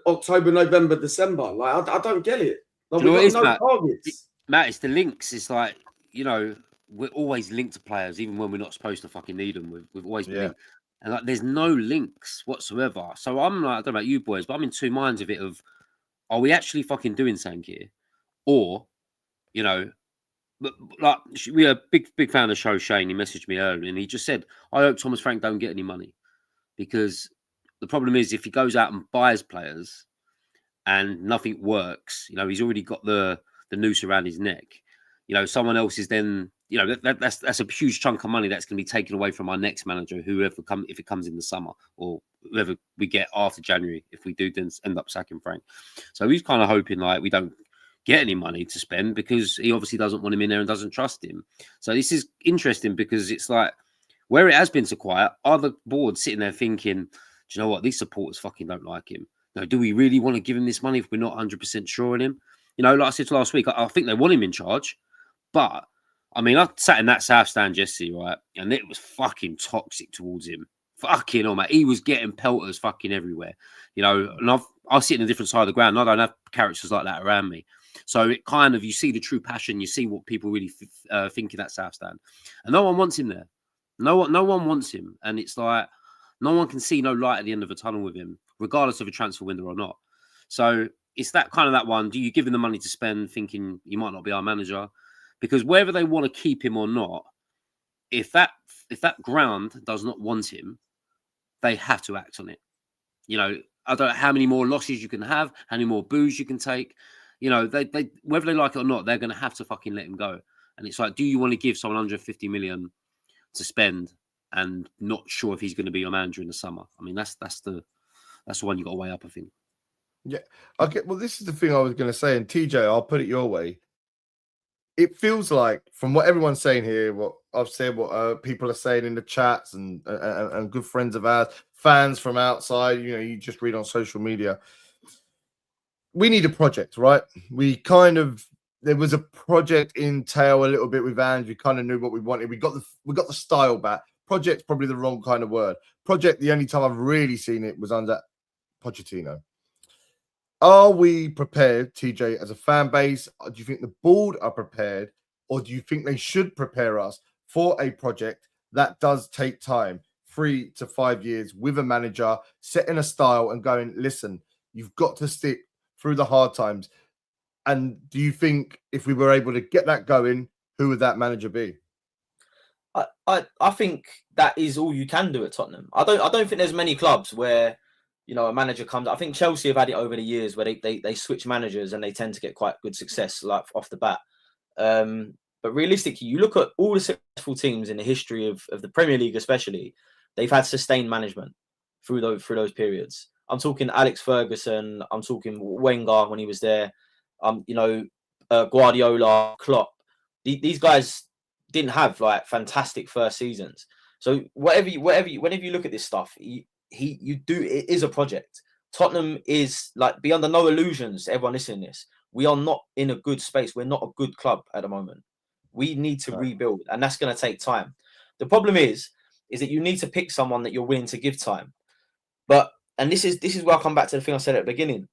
October, November, December? Like, I don't get it. Like, Do you know we've what got it no is, targets. Matt, it's the links. It's like, you know, we're always linked to players, even when we're not supposed to fucking need them. We've always been linked. And like, there's no links whatsoever. So I'm like, I don't know about you boys, but I'm in two minds of it of, are we actually fucking doing something here? Or, you know, but like, we are a big fan of the show, Shane. He messaged me earlier and he just said, I hope Thomas Frank don't get any money. Because the problem is, if he goes out and buys players and nothing works, you know, he's already got the noose around his neck. You know, someone else is then, you know, that's a huge chunk of money that's going to be taken away from our next manager, if it comes in the summer, or whoever we get after January, if we do then end up sacking Frank. So he's kind of hoping like we don't get any money to spend, because he obviously doesn't want him in there and doesn't trust him. So this is interesting, because it's like, where it has been so quiet, are the boards sitting there thinking, do you know what, these supporters fucking don't like him. No, do we really want to give him this money if we're not 100% sure on him? You know, like I said last week, I think they want him in charge. But, I mean, I sat in that South stand yesterday, right? And it was fucking toxic towards him. Fucking oh, mate. He was getting pelters fucking everywhere. You know, and I sit in a different side of the ground. And I don't have characters like that around me. So it kind of, you see the true passion. You see what people really think in that South stand. And no one wants him there. No one wants him. And it's like, no one can see no light at the end of a tunnel with him, regardless of a transfer window or not. So it's that kind of that one. Do you give him the money to spend thinking you might not be our manager? Because whether they want to keep him or not, if that ground does not want him, they have to act on it. You know, I don't know how many more losses you can have, how many more boos you can take. You know, they whether they like it or not, they're going to have to fucking let him go. And it's like, do you want to give someone 150 million to spend and not sure if he's going to be your manager in the summer? I mean, that's the one you got to weigh up, I think. Yeah. Okay. Well, this is the thing I was going to say, and TJ, I'll put it your way. It feels like, from what everyone's saying here, what I've said, what people are saying in the chats, and good friends of ours, fans from outside, you know, you just read on social media. We need a project, right? There was a project in tail a little bit with Ange. We kind of knew what we wanted. We got the style back. Project's probably the wrong kind of word. Project, the only time I've really seen it was under Pochettino. Are we prepared, TJ, as a fan base? Do you think the board are prepared, or do you think they should prepare us for a project that does take time, 3 to 5 years, with a manager, setting a style and going, listen, you've got to stick through the hard times? And do you think if we were able to get that going, who would that manager be? I think that is all you can do at Tottenham. I don't think there's many clubs where, you know, a manager comes. I think Chelsea have had it over the years where they switch managers and they tend to get quite good success, like off the bat. But realistically, you look at all the successful teams in the history of the Premier League, especially, they've had sustained management through those periods. I'm talking Alex Ferguson. I'm talking Wenger when he was there. You know, Guardiola, Klopp. These guys didn't have like fantastic first seasons. So whenever you look at this stuff, it is a project. Tottenham is, like, be under no illusions, everyone listening to this, we are not in a good space. We're not a good club at the moment. We need to rebuild, and that's going to take time. The problem is that you need to pick someone that you're willing to give time. And this is where I come back to the thing I said at the beginning.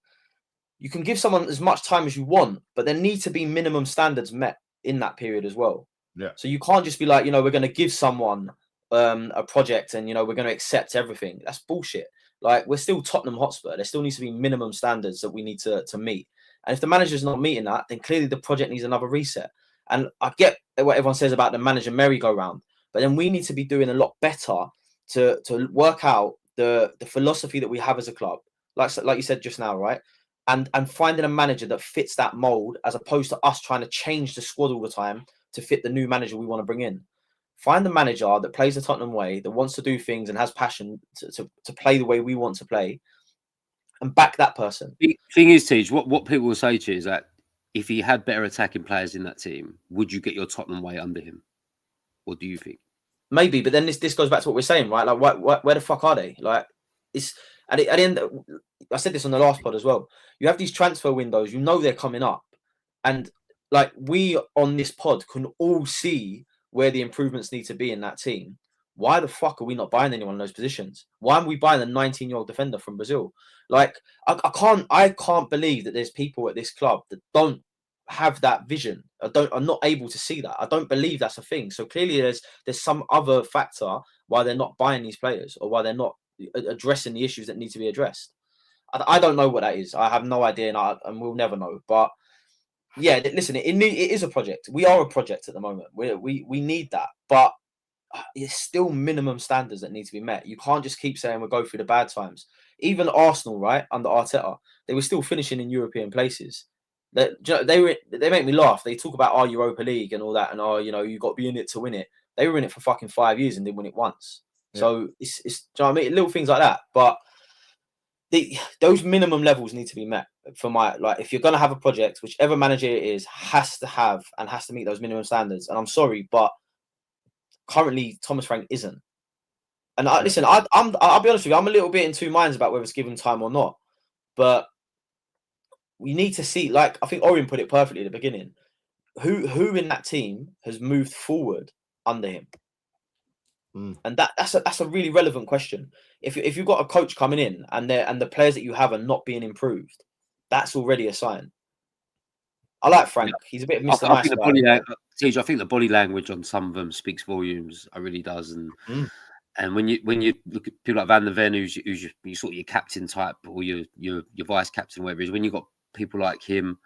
You can give someone as much time as you want, but there need to be minimum standards met in that period as well. Yeah. So you can't just be like, you know, we're going to give someone a project and, you know, we're going to accept everything. That's bullshit. Like, we're still Tottenham Hotspur. There still needs to be minimum standards that we need to meet. And if the manager's not meeting that, then clearly the project needs another reset. And I get what everyone says about the manager merry-go-round, but then we need to be doing a lot better to work out the philosophy that we have as a club, like you said just now, right? And finding a manager that fits that mold, as opposed to us trying to change the squad all the time to fit the new manager we want to bring in. Find the manager that plays the Tottenham way, that wants to do things and has passion to play the way we want to play, and back that person. The thing is, Tej, what people will say to you is that if he had better attacking players in that team, would you get your Tottenham way under him? What do you think? Maybe, but then this goes back to what we're saying, right? Like, where the fuck are they? Like, it's at the end. I said this on the last pod as well. You have these transfer windows. You know they're coming up, and like we on this pod can all see where the improvements need to be in that team. Why the fuck are we not buying anyone in those positions? Why are we buying a 19-year-old defender from Brazil? Like, I can't believe that there's people at this club that don't have that vision. Are not able to see that. I don't believe that's a thing. So clearly there's some other factor why they're not buying these players, or why they're not addressing the issues that need to be addressed. I don't know what that is. I have no idea, and we'll never know. But yeah, listen, it is a project. We are a project at the moment. We need that, but it's still minimum standards that need to be met. You can't just keep saying we'll go through the bad times. Even Arsenal, right, under Arteta, they were still finishing in European places. They make me laugh. They talk about our Europa League and all that, and you got to be in it to win it. They were in it for fucking 5 years and didn't win it once. Yeah. So it's do you know what I mean? Little things like that, but those minimum levels need to be met. For if you're gonna have a project, whichever manager it is has to have and has to meet those minimum standards. And I'm sorry, but currently Thomas Frank isn't. And I'll be honest with you, I'm a little bit in two minds about whether it's given time or not. But we need to see, like I think Orion put it perfectly at the beginning, who in that team has moved forward under him. And that's a really relevant question. If you've got a coach coming in and the players that you have are not being improved, that's already a sign. I like Frank. He's a bit of Mr. Nice guy. I think the body language on some of them speaks volumes. I really does. And when you look at people like Van der Ven, who's you sort of your captain type, or your vice captain, whatever it is, when you got people like him,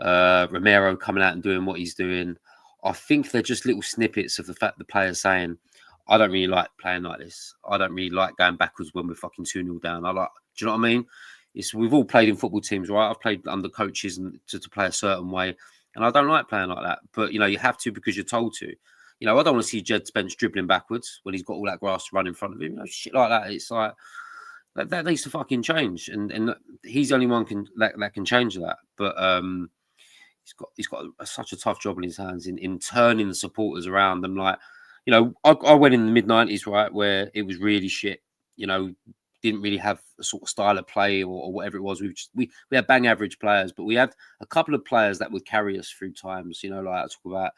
Romero coming out and doing what he's doing, I think they're just little snippets of the fact the players saying, I don't really like playing like this. I don't really like going backwards when we're fucking 2-0 down. Do you know what I mean? We've all played in football teams, right? I've played under coaches and to play a certain way, and I don't like playing like that. But you have to because you're told to. I don't want to see Jed Spence dribbling backwards when he's got all that grass to run in front of him. Shit like that. It's like that needs to fucking change, and he's the only one that can change that. But he's got such a tough job in his hands in turning the supporters around them. Like, I went in the mid-90s, right, where it was really shit. Didn't really have a sort of style of play or whatever it was. We had bang average players, but we had a couple of players that would carry us through times. Like I talk about,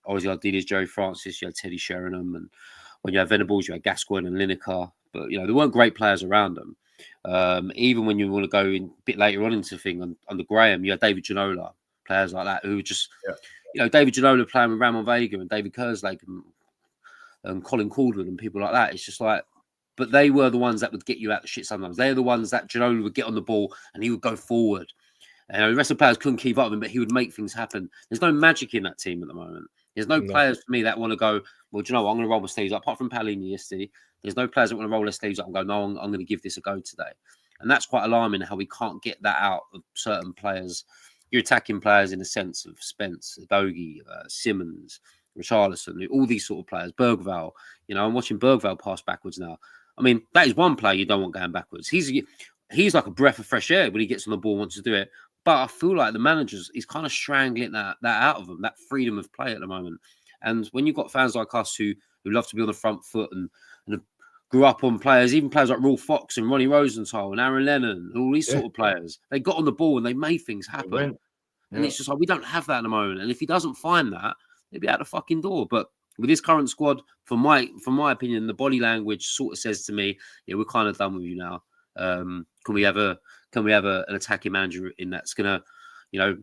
obviously, I did is Joe Francis, you had Teddy Sheringham, and when you had Venables, you had Gascoigne and Lineker. But there weren't great players around them. Even when you want to go in a bit later on into the thing under Graham, you had David Ginola, players like that who were just, David Ginola playing with Ramon Vega and David Kerslake and Colin Caldwell and people like that. It's just like, but they were the ones that would get you out of shit sometimes. They're the ones that Ginola would get on the ball and he would go forward. And the rest of the players couldn't keep up with him, but he would make things happen. There's no magic in that team at the moment. There's no players for me that want to go, well, do you know what? I'm going to roll my sleeves up. Apart from Palini yesterday, there's no players that want to roll their sleeves up and go, no, I'm going to give this a go today. And that's quite alarming how we can't get that out of certain players. You're attacking players in the sense of Spence, Dogie, Simmons, Richarlison, all these sort of players. Bergvall, I'm watching Bergvall pass backwards now. I mean, that is one player you don't want going backwards. He's like a breath of fresh air when he gets on the ball and wants to do it. But I feel like the manager's he's kind of strangling that out of them, that freedom of play at the moment. And when you've got fans like us who love to be on the front foot and grew up on players, even players like Raul Fox and Ronnie Rosenthal and Aaron Lennon, and all these sort of players, they got on the ball and they made things happen. And it's just like, we don't have that at the moment. And if he doesn't find that, he'll be out the fucking door. But with his current squad, from my opinion, the body language sort of says to me, we're kind of done with you now. Can we have an attacking manager in that's going to,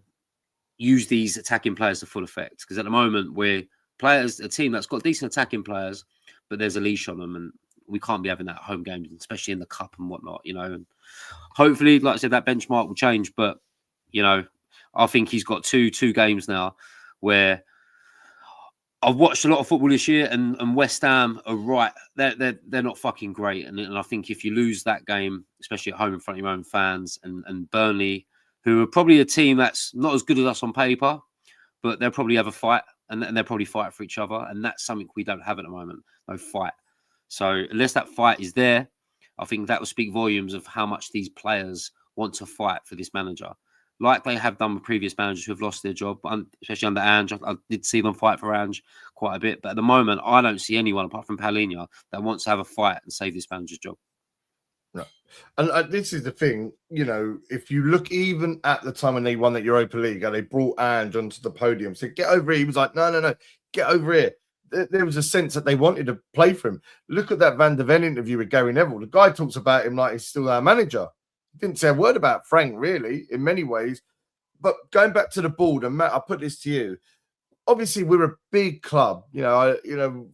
use these attacking players to full effect? Because at the moment, we're a team that's got decent attacking players, but there's a leash on them, and we can't be having that at home games, especially in the cup and whatnot. And hopefully, like I said, that benchmark will change. But I think he's got two games now where I've watched a lot of football this year, and West Ham are right. They're not fucking great, and I think if you lose that game, especially at home in front of your own fans, and Burnley, who are probably a team that's not as good as us on paper, but they'll probably have a fight, and they'll probably fight for each other, and that's something we don't have at the moment. No fight. So unless that fight is there, I think that will speak volumes of how much these players want to fight for this manager, like they have done with previous managers who have lost their job, especially under Ange. I did see them fight for Ange quite a bit, but at the moment, I don't see anyone apart from Paulinho that wants to have a fight and save this manager's job. No. And this is the thing, you know, if you look even at the time when they won that Europa League and they brought Ange onto the podium, said, get over here. He was like, no, get over here. There was a sense that they wanted to play for him. Look at that Van de Ven interview with Gary Neville. The guy talks about him like he's still our manager. Didn't say a word about Frank, really, in many ways. But going back to the board, and Matt, I'll put this to you. Obviously, we're a big club. You know,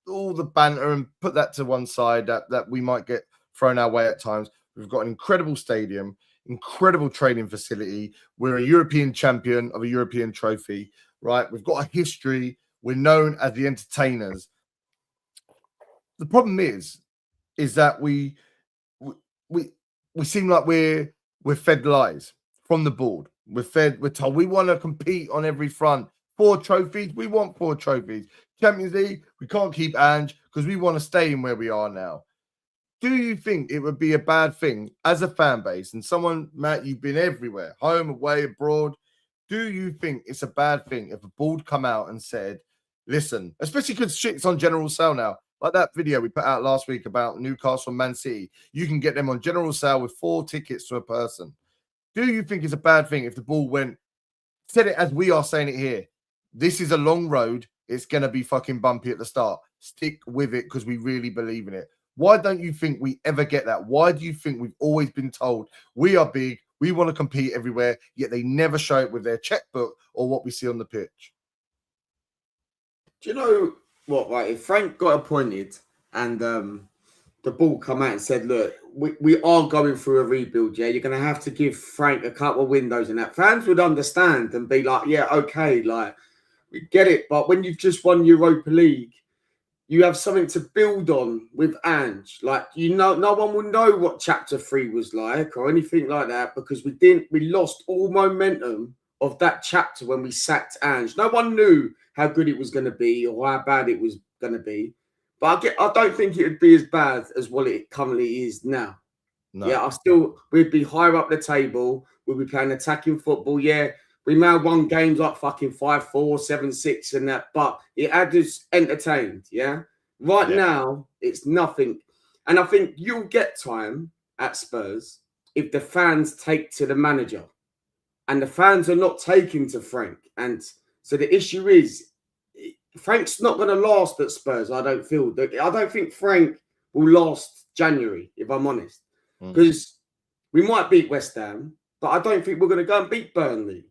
all the banter and put that to one side that we might get thrown our way at times. We've got an incredible stadium, incredible training facility. We're a European champion of a European trophy, right? We've got a history. We're known as the entertainers. The problem is that we seem like we're fed lies from the board. We're told we want to compete on every front. 4 trophies, we want 4 trophies. Champions League, we can't keep Ange because we want to stay in where we are now. Do you think it would be a bad thing as a fan base and someone, Matt, you've been everywhere, home, away, abroad. Do you think it's a bad thing if a board come out and said, listen, especially because shit's on general sale now, like that video we put out last week about Newcastle and Man City, you can get them on general sale with 4 tickets to a person. Do you think it's a bad thing if the ball said it as we are saying it here? This is a long road. It's going to be fucking bumpy at the start. Stick with it because we really believe in it. Why don't you think we ever get that? Why do you think we've always been told we are big, we want to compete everywhere, yet they never show it with their checkbook or what we see on the pitch? Do you know what, right? If Frank got appointed and the ball come out and said, look, we are going through a rebuild, yeah? You're going to have to give Frank a couple of windows and that. Fans would understand and be like, yeah, okay, like, we get it. But when you've just won Europa League, you have something to build on with Ange. Like, you know, no one will know what chapter 3 was like or anything like that because we lost all momentum of that chapter when we sacked Ange. No one knew how good it was going to be or how bad it was going to be. But I don't think it would be as bad as what it currently is now. No. Yeah, we'd be higher up the table. We'd be playing attacking football. Yeah, we may have won games like fucking 5-4, 7-6 and that, but it had us entertained, yeah? Right now, it's nothing. And I think you'll get time at Spurs if the fans take to the manager. And the fans are not taking to Frank. And so the issue is, Frank's not going to last at Spurs, I don't feel. I don't think Frank will last January, if I'm honest. Because we might beat West Ham, but I don't think we're going to go and beat Burnley.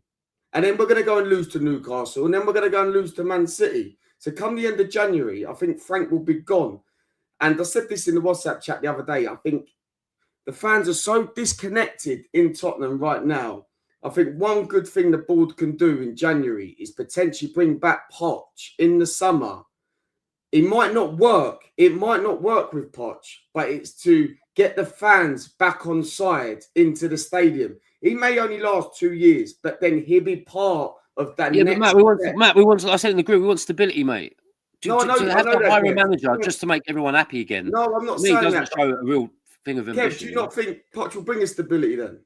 And then we're going to go and lose to Newcastle, and then we're going to go and lose to Man City. So come the end of January, I think Frank will be gone. And I said this in the WhatsApp chat the other day. I think the fans are so disconnected in Tottenham right now. I think one good thing the board can do in January is potentially bring back Poch in the summer. It might not work. It might not work with Poch, but it's to get the fans back on side into the stadium. He may only last 2 years, but then he'll be part of that. Yeah, but Matt, we want. I said in the group, we want stability, mate. No, I know. To have to hire a manager just to make everyone happy again. No, I'm not saying that. It doesn't show a real thing of ambition. Kev, do you not think Poch will bring us stability then?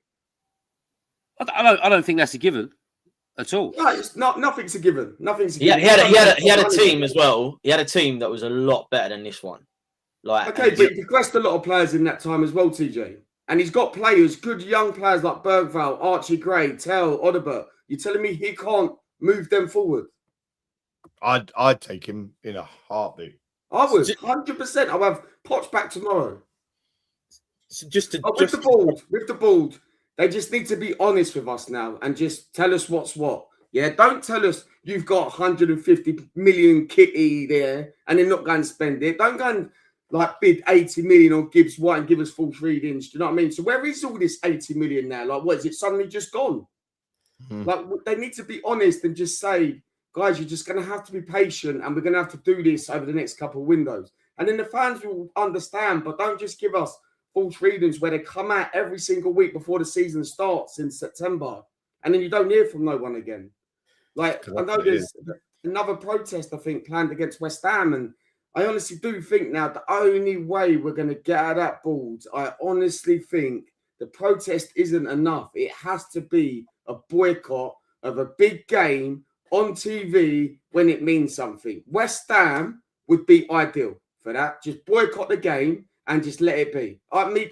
I don't think that's a given at all. No, it's not. Nothing's a given. Nothing's a given. Yeah, he had a team as well. He had a team that was a lot better than this one. Like, okay, but he progressed a lot of players in that time as well, TJ. And he's got players, good young players like Bergvall, Archie Gray, Tell, Odobert. You're telling me he can't move them forward? I'd take him in a heartbeat. I would, 100%. I'll have Poch back tomorrow. So with the board, they just need to be honest with us now and just tell us what's what. Yeah, don't tell us you've got 150 million kitty there and they're not going to spend it. Don't go and bid 80 million on Gibbs White and give us full readings. Do you know what I mean? So where is all this 80 million now? Like, what is it suddenly just gone? Like, they need to be honest and just say guys, you're just going to have to be patient, and we're going to have to do this over the next couple of windows. And then the fans will understand, but don't just give us false readings where they come out every single week before the season starts in September, and then you don't hear from no one again. Like, I know there's another protest, I think, planned against West Ham, and I honestly do think now the only way we're going to get out of that board, I honestly think the protest isn't enough. It has to be a boycott of a big game on TV when it means something. West Ham would be ideal for that. Just boycott the game and just let it be.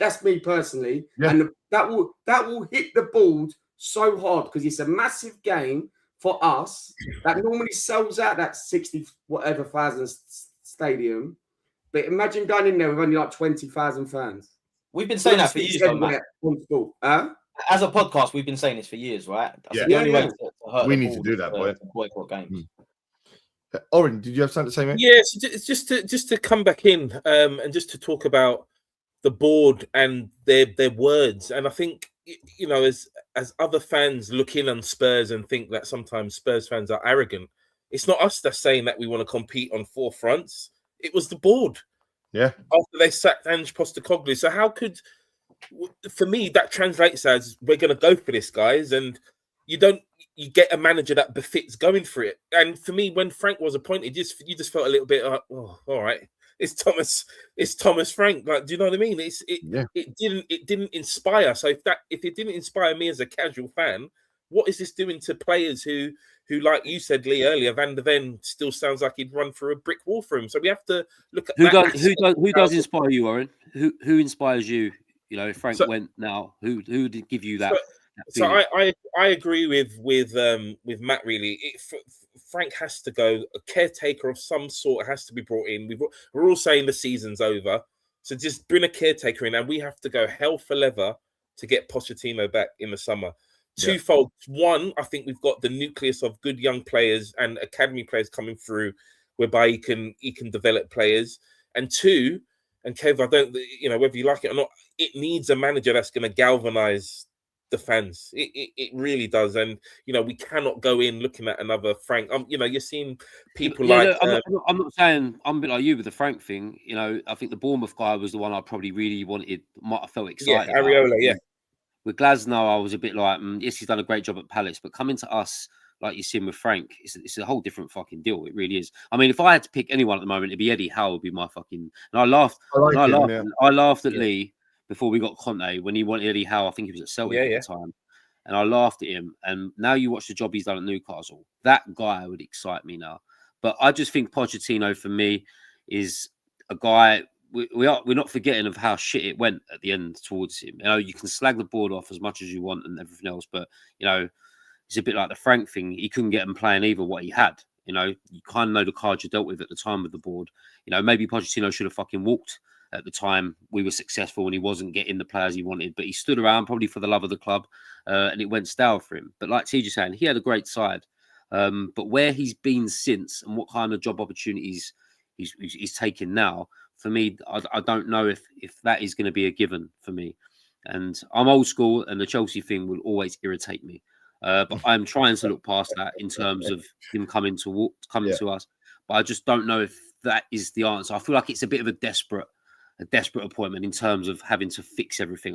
That's me personally. Yeah. And that will hit the board so hard because it's a massive game for us that normally sells out that 60 whatever thousand stadium. But imagine going in there with only like 20,000 fans. We've been saying that for years, though, Matt. As a podcast, we've been saying this for years, right? That's the only way to hurt we the need to do that, boy. Boycott games. Oren, did you have something to say, mate? Yes, it's just to come back in and just to talk about the board and their words. And I think, you know, as other fans look in on Spurs and think that sometimes Spurs fans are arrogant, it's not us that's saying that we want to compete on four fronts. It was the board. Yeah. After they sacked Ange Postecoglou. So how could, for me, that translates as we're going to go for this, guys. And you get a manager that befits going for it. And for me, when Frank was appointed, you just felt a little bit like, oh, all right, it's Thomas Frank. Like, do you know what I mean? It didn't inspire. So if it didn't inspire me as a casual fan, what is this doing to players who, like you said, Lee, earlier, Van der Ven still sounds like he'd run through a brick wall for him. So we have to look at who does inspire you, Oren? Who inspires you? You know, if Frank went now, who did give you that? So I agree with Matt. Really, Frank has to go. A caretaker of some sort has to be brought in. We're all saying the season's over, so just bring a caretaker in, and we have to go hell for leather to get Pochettino back in the summer. Twofold. One, I think we've got the nucleus of good young players and academy players coming through, whereby he can develop players. And two, and Kev, I don't, you know, whether you like it or not, it needs a manager that's going to galvanize the fans. It really does. And you know, we cannot go in looking at another Frank. You know, you're seeing people I'm not saying I'm a bit like you with the Frank thing. You know, I think the Bournemouth guy was the one I probably really wanted. I felt excited. Yeah, Areola. With Glasnow, I was a bit like, yes, he's done a great job at Palace, but coming to us, like you've seen with Frank, it's a whole different fucking deal. It really is. I mean, if I had to pick anyone at the moment, it'd be Eddie Howe. Would be my fucking. And I laughed. I laughed at Lee before we got Conte when he wanted Eddie Howe. I think he was at Celtic at the time, and I laughed at him. And now you watch the job he's done at Newcastle. That guy would excite me now. But I just think Pochettino for me is a guy. We're not forgetting of how shit it went at the end towards him. You know, you can slag the board off as much as you want and everything else, but you know, it's a bit like the Frank thing. He couldn't get him playing either what he had. You know, you kind of know the cards you dealt with at the time with the board. You know, maybe Pochettino should have fucking walked at the time we were successful and he wasn't getting the players he wanted, but he stood around probably for the love of the club, and it went stale for him. But like TJ saying, he had a great side. But where he's been since and what kind of job opportunities he's taken now, for me, I don't know if that is going to be a given for me. And I'm old school, and the Chelsea thing will always irritate me. But I'm trying to look past that in terms of him coming to us. But I just don't know if that is the answer. I feel like it's a bit of a desperate appointment in terms of having to fix everything.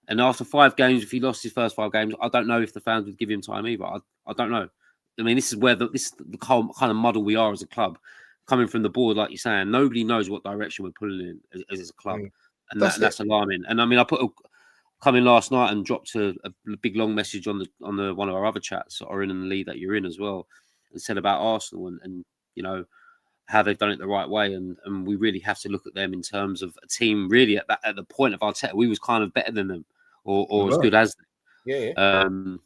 And after 5 games, if he lost his first 5 games, I don't know if the fans would give him time either. I don't know. I mean, this is where the kind of muddle we are as a club. Coming from the board, like you're saying, nobody knows what direction we're pulling in as a club, and that's alarming. And I mean, I come in last night and dropped a big long message on the one of our other chats, or in the league that you're in as well, and said about Arsenal and you know how they've done it the right way, and we really have to look at them in terms of a team. Really, at the point of Arteta, we was kind of better than them, or as good as them.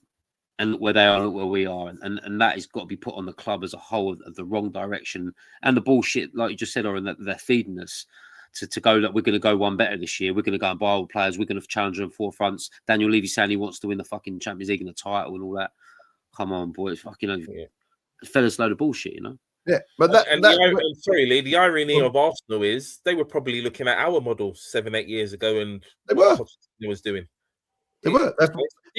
And where they are, where we are, and that has got to be put on the club as a whole of the wrong direction, and the bullshit, like you just said, Oren, that they're feeding us to go that we're going to go one better this year. We're going to go and buy all players. We're going to challenge on 4 fronts. Daniel Levy saying he wants to win the fucking Champions League and the title and all that. Come on, boy, it's fucking fella's load of bullshit, you know. Yeah, but sorry, Lee. The irony of Arsenal is they were probably looking at our model 7-8 years ago, and they were. What Pochettino was doing. They were.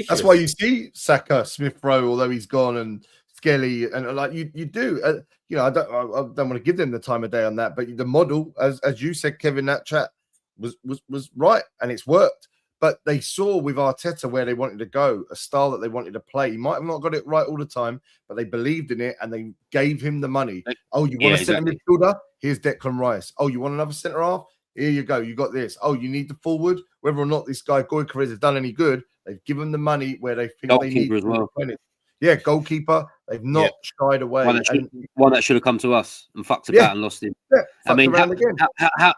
That's why you see Saka, Smith Rowe, although he's gone, and Skelly, and like you do. You know, I don't want to give them the time of day on that, but the model, as you said, Kevin, that chat was right, and it's worked. But they saw with Arteta where they wanted to go, a style that they wanted to play. He might have not got it right all the time, but they believed in it and they gave him the money. Oh, you want a centre midfielder? Here's Declan Rice. Oh, you want another centre half? Here you go. You got this. Oh, you need the forward. Whether or not this guy Gyökeres has done any good, they've given the money where they think they need as well. Yeah, goalkeeper. They've not shied away. One that should have come to us and fucked about and lost him. Yeah, I mean,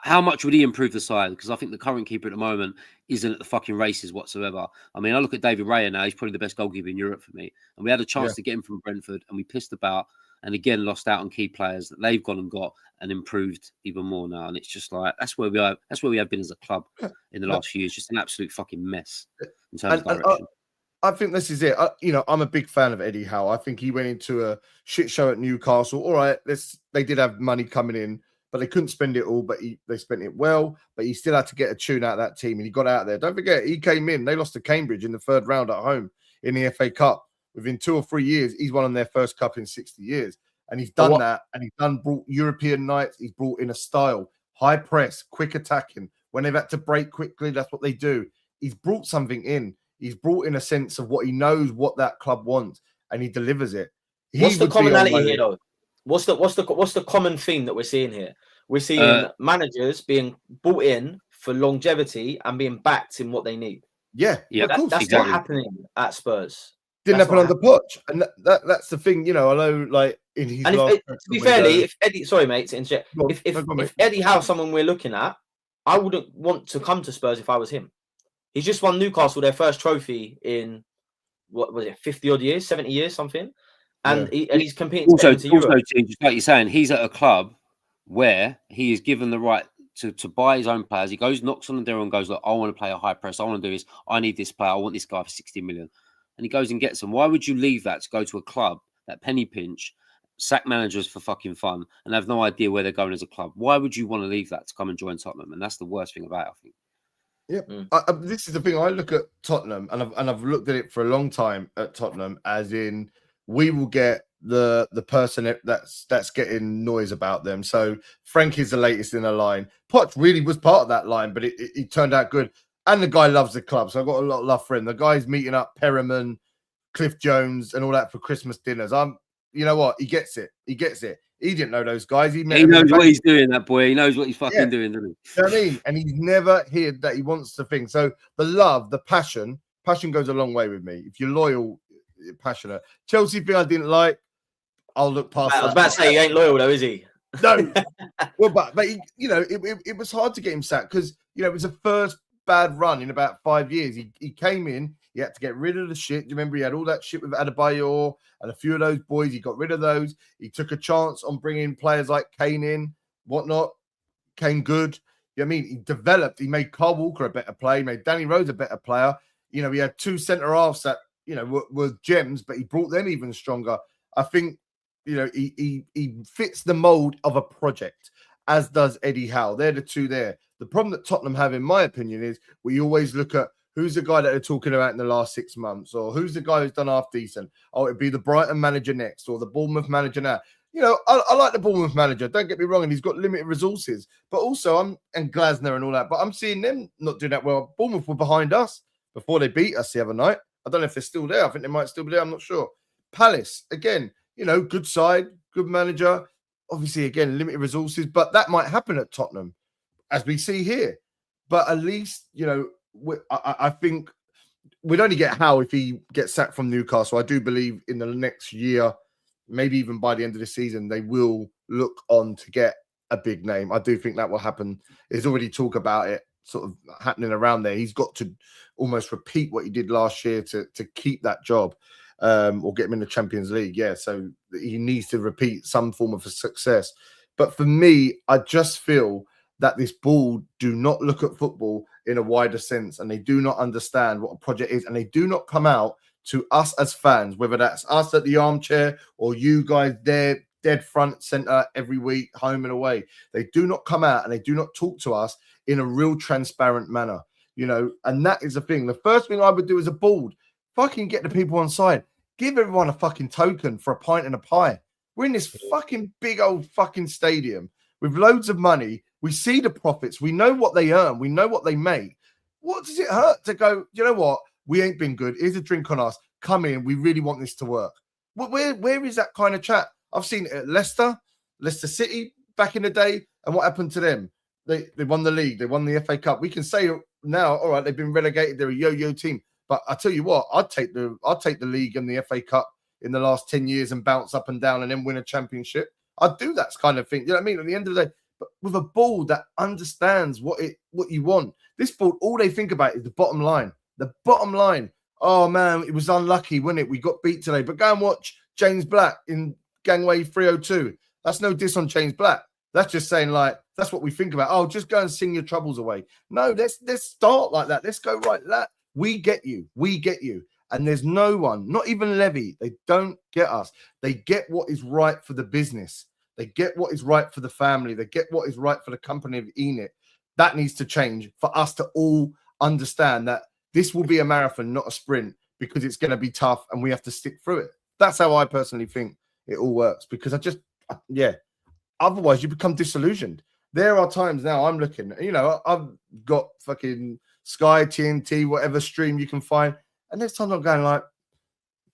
how much would he improve the side? Because I think the current keeper at the moment isn't at the fucking races whatsoever. I mean, I look at David Raya now. He's probably the best goalkeeper in Europe for me. And we had a chance to get him from Brentford, and we pissed about and again lost out on key players that they've gone and got and improved even more now. And it's just like that's where we are. That's where we have been as a club in the last few years. Just an absolute fucking mess in terms of direction. I think this is it. You know, I'm a big fan of Eddie Howe. I think he went into a shit show at Newcastle. All right, they did have money coming in, but they couldn't spend it all. But they spent it well. But he still had to get a tune out of that team, and he got out there. Don't forget, he came in. They lost to Cambridge in the third round at home in the FA Cup. Within 2 or 3 years, he's won their first cup in 60 years, and he's done that. And he's brought European nights. He's brought in a style, high press, quick attacking. When they've had to break quickly, that's what they do. He's brought something in. He's brought in a sense of what he knows, what that club wants, and he delivers it. What's the commonality here, though? What's the common theme that we're seeing here? We're seeing managers being brought in for longevity and being backed in what they need. Yeah, that's exactly what's happening at Spurs. Didn't happen under Poch, and that's the thing. You know, I know, like in his. And to be fairly, if Eddie, sorry, mate, to interject, if Eddie Howe, someone we're looking at, I wouldn't want to come to Spurs if I was him. He's just won Newcastle their first trophy in what was it, 50 odd years, 70 years, something, and he's competing. Also, just like you're saying, he's at a club where he is given the right to buy his own players. He goes, knocks on the door, and goes, "Look, I want to play a high press. I want to do this. I need this player. I want this guy for 60 million." And he goes and gets them. Why would you leave that to go to a club that penny pinch, sack managers for fucking fun, and have no idea where they're going as a club? Why would you want to leave that to come and join Tottenham? And that's the worst thing about it, I think. Yeah, this is the thing. I look at Tottenham, and I've looked at it for a long time at Tottenham, as in we will get the person that's getting noise about them. So Frank is the latest in the line. Poch really was part of that line, but it turned out good. And the guy loves the club, so I've got a lot of love for him. The guy's meeting up Perriman, Cliff Jones, and all that for Christmas dinners. You know what? He gets it. He gets it. He didn't know those guys. He knows what he's doing, that boy. He knows what he's fucking doing, doesn't he? You know what I mean? And he's never heard that he wants to think. So the love, the passion goes a long way with me. If you're loyal, you're passionate. Chelsea thing I didn't like, I'll look past that. I was about to say, he ain't loyal though, is he? No. Well, but he, you know, it was hard to get him sacked because, you know, it was the first bad run in about 5 years. He came in, he had to get rid of the shit. Do you remember he had all that shit with Adebayor and a few of those boys? He got rid of those. He took a chance on bringing players like Kane in, whatnot. Kane good. You know what I mean? He developed. He made Carl Walker a better player. He made Danny Rose a better player. You know, he had 2 centre halves that, you know, were gems, but he brought them even stronger. I think, you know, he fits the mold of a project, as does Eddie Howe. They're the two there. The problem that Tottenham have, in my opinion, is we always look at who's the guy that they're talking about in the last 6 months, or who's the guy who's done half decent. Oh, it'd be the Brighton manager next, or the Bournemouth manager now. You know, I like the Bournemouth manager. Don't get me wrong, and he's got limited resources. But also, and Glasner and all that. But I'm seeing them not doing that well. Bournemouth were behind us before they beat us the other night. I don't know if they're still there. I think they might still be there. I'm not sure. Palace, again, you know, good side, good manager. Obviously, again, limited resources. But that might happen at Tottenham, as we see here. But at least, you know, I think we'd only get Howe if he gets sacked from Newcastle. I do believe in the next year, maybe even by the end of the season, they will look on to get a big name. I do think that will happen. There's already talk about it sort of happening around there. He's got to almost repeat what he did last year to keep that job, or get him in the Champions League. Yeah, so he needs to repeat some form of success. But for me, I just feel that this board do not look at football in a wider sense, and they do not understand what a project is, and they do not come out to us as fans, whether that's us at the armchair or you guys there, dead front center every week, home and away. They do not come out and they do not talk to us in a real transparent manner, you know, and that is the thing. The first thing I would do as a board, fucking get the people on side. give everyone a fucking token for a pint and a pie. We're in this fucking big old fucking stadium with loads of money. We see the profits. We know what they earn. We know what they make. What does it hurt to go, you know what? We ain't been good. Here's a drink on us. Come in. We really want this to work. Where is that kind of chat? I've seen it at Leicester City back in the day. And what happened to them? They won the league. They won the FA Cup. We can say now, all right, they've been relegated. They're a yo-yo team. But I tell you what, I'd take the league and the FA Cup in the last 10 years and bounce up and down and then win a championship. I'd do that kind of thing. You know what I mean? At the end of the day, but with a board that understands what you want. This board, all they think about is the bottom line. The bottom line. Oh man, it was unlucky, wasn't it? We got beat today. But go and watch James Black in Gangway 302. That's no diss on James Black. That's just saying, like, that's what we think about. Oh, just go and sing your troubles away. No, let's start like that. Let's go right. We get you. We get you. And there's no one, not even Levy. They don't get us. They get what is right for the business. They get what is right for the family. They get what is right for the company of Enid. That needs to change for us to all understand that this will be a marathon, not a sprint, because it's going to be tough and we have to stick through it. That's how I personally think it all works, because otherwise you become disillusioned. There are times now I'm looking, I've got fucking Sky, TNT, whatever stream you can find. And there's times I'm going like,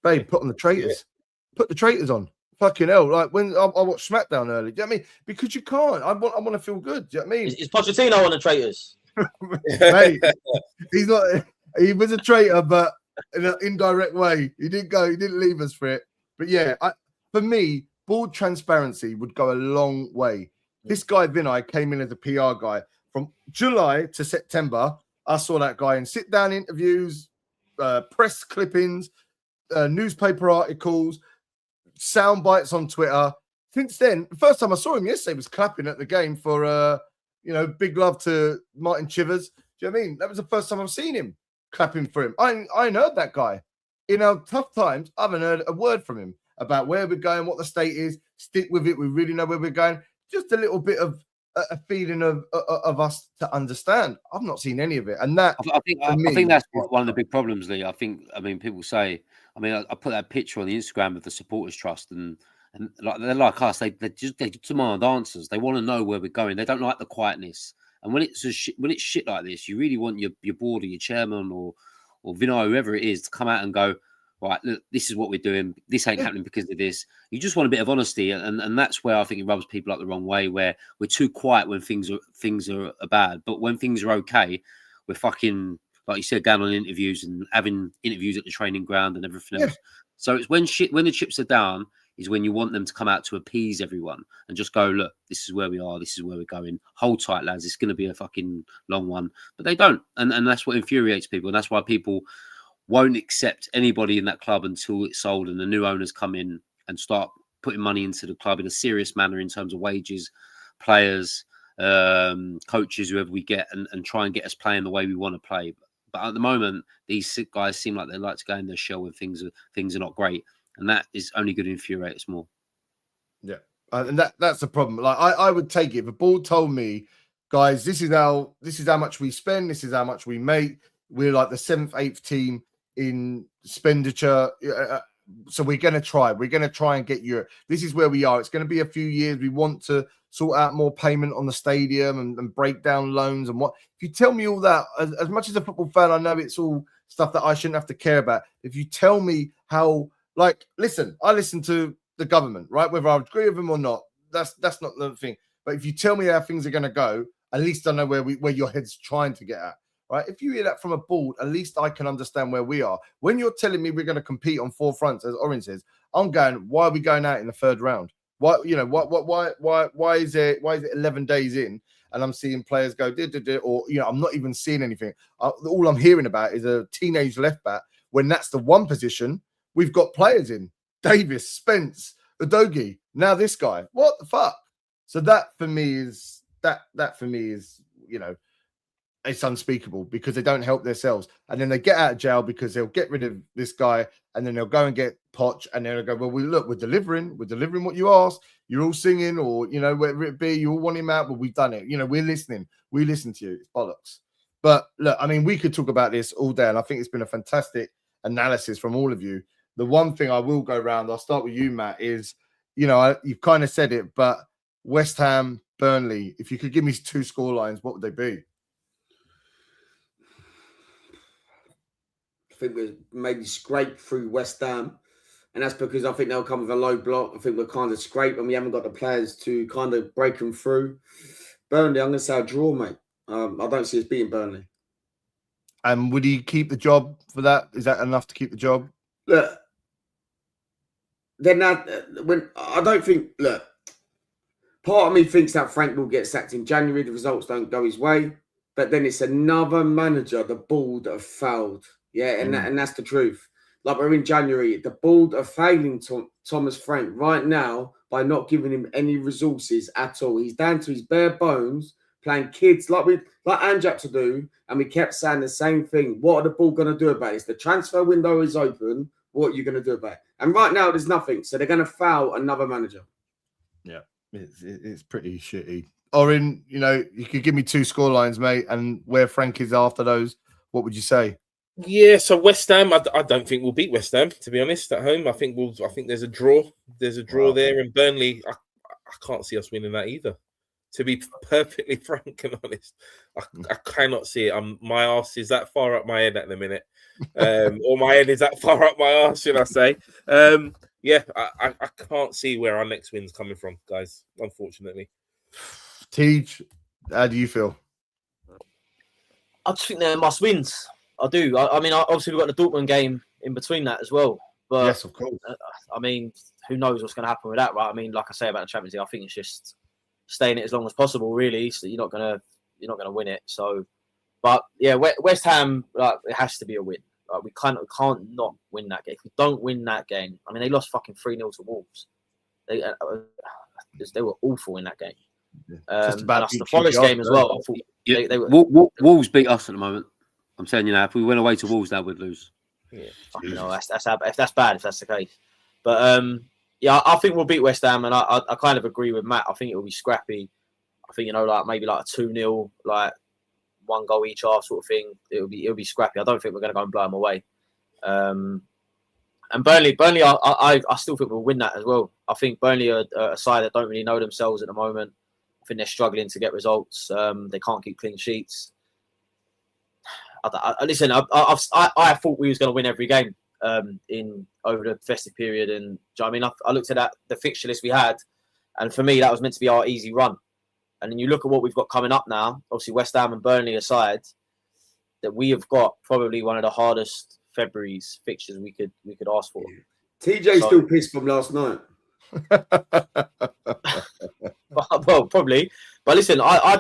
babe, put on the traitors. Yeah. Put the traitors on. Fucking hell. Like when I watched SmackDown early. Do you know what I mean? Because you can't. I want to feel good. Do you know what I mean? Is Pochettino on the traitors? Mate, he's not. He was a traitor, but in an indirect way. He didn't leave us for it. But yeah, for me, board transparency would go a long way. This guy, Vinay, came in as a PR guy. From July to September, I saw that guy in sit-down interviews, press clippings, newspaper articles, sound bites on Twitter. Since then, the first time I saw him yesterday was clapping at the game for, big love to Martin Chivers. Do you know what I mean? That was the first time I've seen him clapping for him. I ain't heard that guy. In our tough times, I haven't heard a word from him about where we're going, what the state is. Stick with it. We really know where we're going. Just a little bit of a feeling of us to understand. I've not seen any of it. And that, I think that's one of the big problems, Lee. People say, I put that picture on the Instagram of the Supporters Trust, and like they're like us. They demand answers. They want to know where we're going. They don't like the quietness. And when it's shit like this, you really want your board or your chairman or Vinay, whoever it is, to come out and go, right, look, this is what we're doing. This ain't happening because of this. You just want a bit of honesty, and that's where I think it rubs people up the wrong way. Where we're too quiet when things are bad, but when things are okay, we're fucking, like you said, going on interviews and having interviews at the training ground and everything else. So it's when the chips are down is when you want them to come out to appease everyone and just go, look, this is where we are, this is where we're going. Hold tight, lads. It's going to be a fucking long one, but they don't, and that's what infuriates people, and that's why people won't accept anybody in that club until it's sold and the new owners come in and start putting money into the club in a serious manner in terms of wages, players, coaches, whoever we get, and try and get us playing the way we want to play. But at the moment, these guys seem like they like to go in their shell when things are not great, and that is only going to infuriate us more. Yeah, and that's the problem. Like I would take it if a board told me, guys, this is how much we spend, this is how much we make. We're like the 7th, 8th team in expenditure, so we're going to try and get Europe. This is where we are. It's going to be a few years. We want to sort out more payment on the stadium and break down loans and what. If you tell me all that, as much as a football fan, I know it's all stuff that I shouldn't have to care about. If you tell me how, like, listen, I listen to the government, right? Whether I agree with them or not, that's not the thing. But if you tell me how things are going to go, at least I know where your head's trying to get at. Right? If you hear that from a board, at least I can understand where we are. When you're telling me we're going to compete on 4 fronts, as Orange says, I'm going, why are we going out in the 3rd round? Why is it 11 days in and I'm seeing players go, or, I'm not even seeing anything. All I'm hearing about is a teenage left back. When that's the one position, we've got players in. Davis, Spence, Udogie, now this guy. What the fuck? So that for me is, it's unspeakable, because they don't help themselves. And then they get out of jail because they'll get rid of this guy, and then they'll go and get Poch, and then they'll go, well, we're delivering what you asked. You're all singing, or, whatever it be, you all want him out, but we've done it. We're listening. We listen to you. It's bollocks. But look, we could talk about this all day, and I think it's been a fantastic analysis from all of you. The one thing I will go round, I'll start with you, Matt, is, you've kind of said it, but West Ham, Burnley, if you could give me 2 scorelines, what would they be? I think we're maybe scrape through West Ham. And that's because I think they'll come with a low block. I think we're kind of scrape and we haven't got the players to kind of break them through. Burnley, I'm going to say a draw, mate. I don't see us beating Burnley. And would he keep the job for that? Is that enough to keep the job? Look, then I don't think, look, part of me thinks that Frank will get sacked in January. The results don't go his way. But then it's another manager, the board, that have failed. Yeah, and that's the truth. Like, we're in January. The board are failing Thomas Frank right now by not giving him any resources at all. He's down to his bare bones, playing kids like Anjak to do, and we kept saying the same thing. What are the board going to do about it? The transfer window is open. What are you going to do about it? And right now, there's nothing. So they're going to foul another manager. Yeah, it's pretty shitty. Orin, you could give me 2 scorelines, mate, and where Frank is after those, what would you say? Yeah, so West Ham, I don't think we'll beat West Ham, to be honest, at home. I think there's a draw. There's a draw there, and Burnley, I can't see us winning that either. To be perfectly frank and honest, I cannot see it. My arse is that far up my head at the minute, or my head is that far up my arse, should I say? I can't see where our next win's coming from, guys. Unfortunately, Teach, how do you feel? I just think they're must wins. I do. I mean, obviously we've got the Dortmund game in between that as well. But yes, of course. I mean, who knows what's going to happen with that, right? I mean, like I say about the Champions League, I think it's just staying it as long as possible, really. So you're not gonna win it. So, but yeah, West Ham, it has to be a win. We can't not win that game. If we don't win that game, I mean, they lost fucking 3-0 to Wolves. They were awful in that game. Just about the Forest game as well. I thought they were. Wolves beat us at the moment. I'm telling you now, if we went away to Wolves now, we'd lose. Yeah, no, that's if that's bad, if that's the case. But yeah, I think we'll beat West Ham, and I kind of agree with Matt. I think it will be scrappy. I think maybe like a 2-0, like 1 goal each half sort of thing. It'll be scrappy. I don't think we're going to go and blow them away. And Burnley, I still think we'll win that as well. I think Burnley are a side that don't really know themselves at the moment. I think they're struggling to get results. They can't keep clean sheets. Listen, I thought we was going to win every game over the festive period, and you know what I mean, I looked at the fixture list we had, and for me that was meant to be our easy run. And then you look at what we've got coming up now. Obviously, West Ham and Burnley aside, that we have got probably one of the hardest February's fixtures we could ask for. TJ's still pissed from last night. Well, probably. But listen, I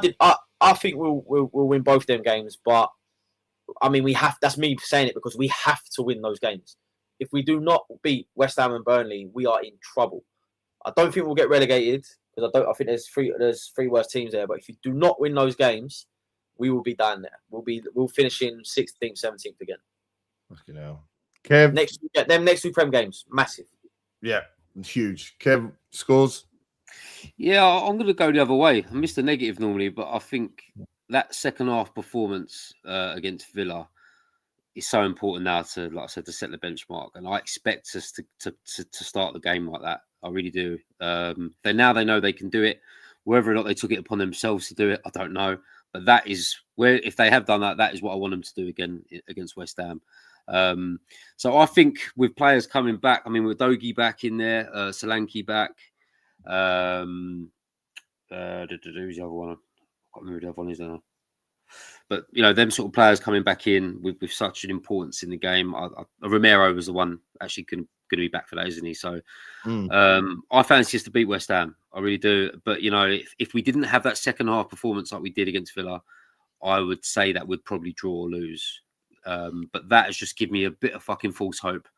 think we'll win both them games, but. I mean, that's me saying it because we have to win those games. If we do not beat West Ham and Burnley, we are in trouble. I don't think we'll get relegated because I think there's three worse teams there. But if you do not win those games, we will be down there. We'll finish in 16th, 17th again. Fucking hell. Kev, next 2 Prem games, massive. Yeah, it's huge. Kev, scores. Yeah, I'm going to go the other way. I miss the negative normally, but I think that second half performance against Villa is so important now to, like I said, to set the benchmark. And I expect us to start the game like that. I really do. They know they can do it. Whether or not they took it upon themselves to do it, I don't know. But that is where, if they have done that, that is what I want them to do again against West Ham. So I think with players coming back, I mean, with Dogi back in there, Solanke back, who's the other one? I can't remember the other one is now. But, them sort of players coming back in with such an importance in the game. Romero was the one actually going to be back for that, isn't he? So I fancy us to beat West Ham. I really do. But, if we didn't have that second half performance like we did against Villa, I would say that we'd probably draw or lose. But that has just given me a bit of fucking false hope.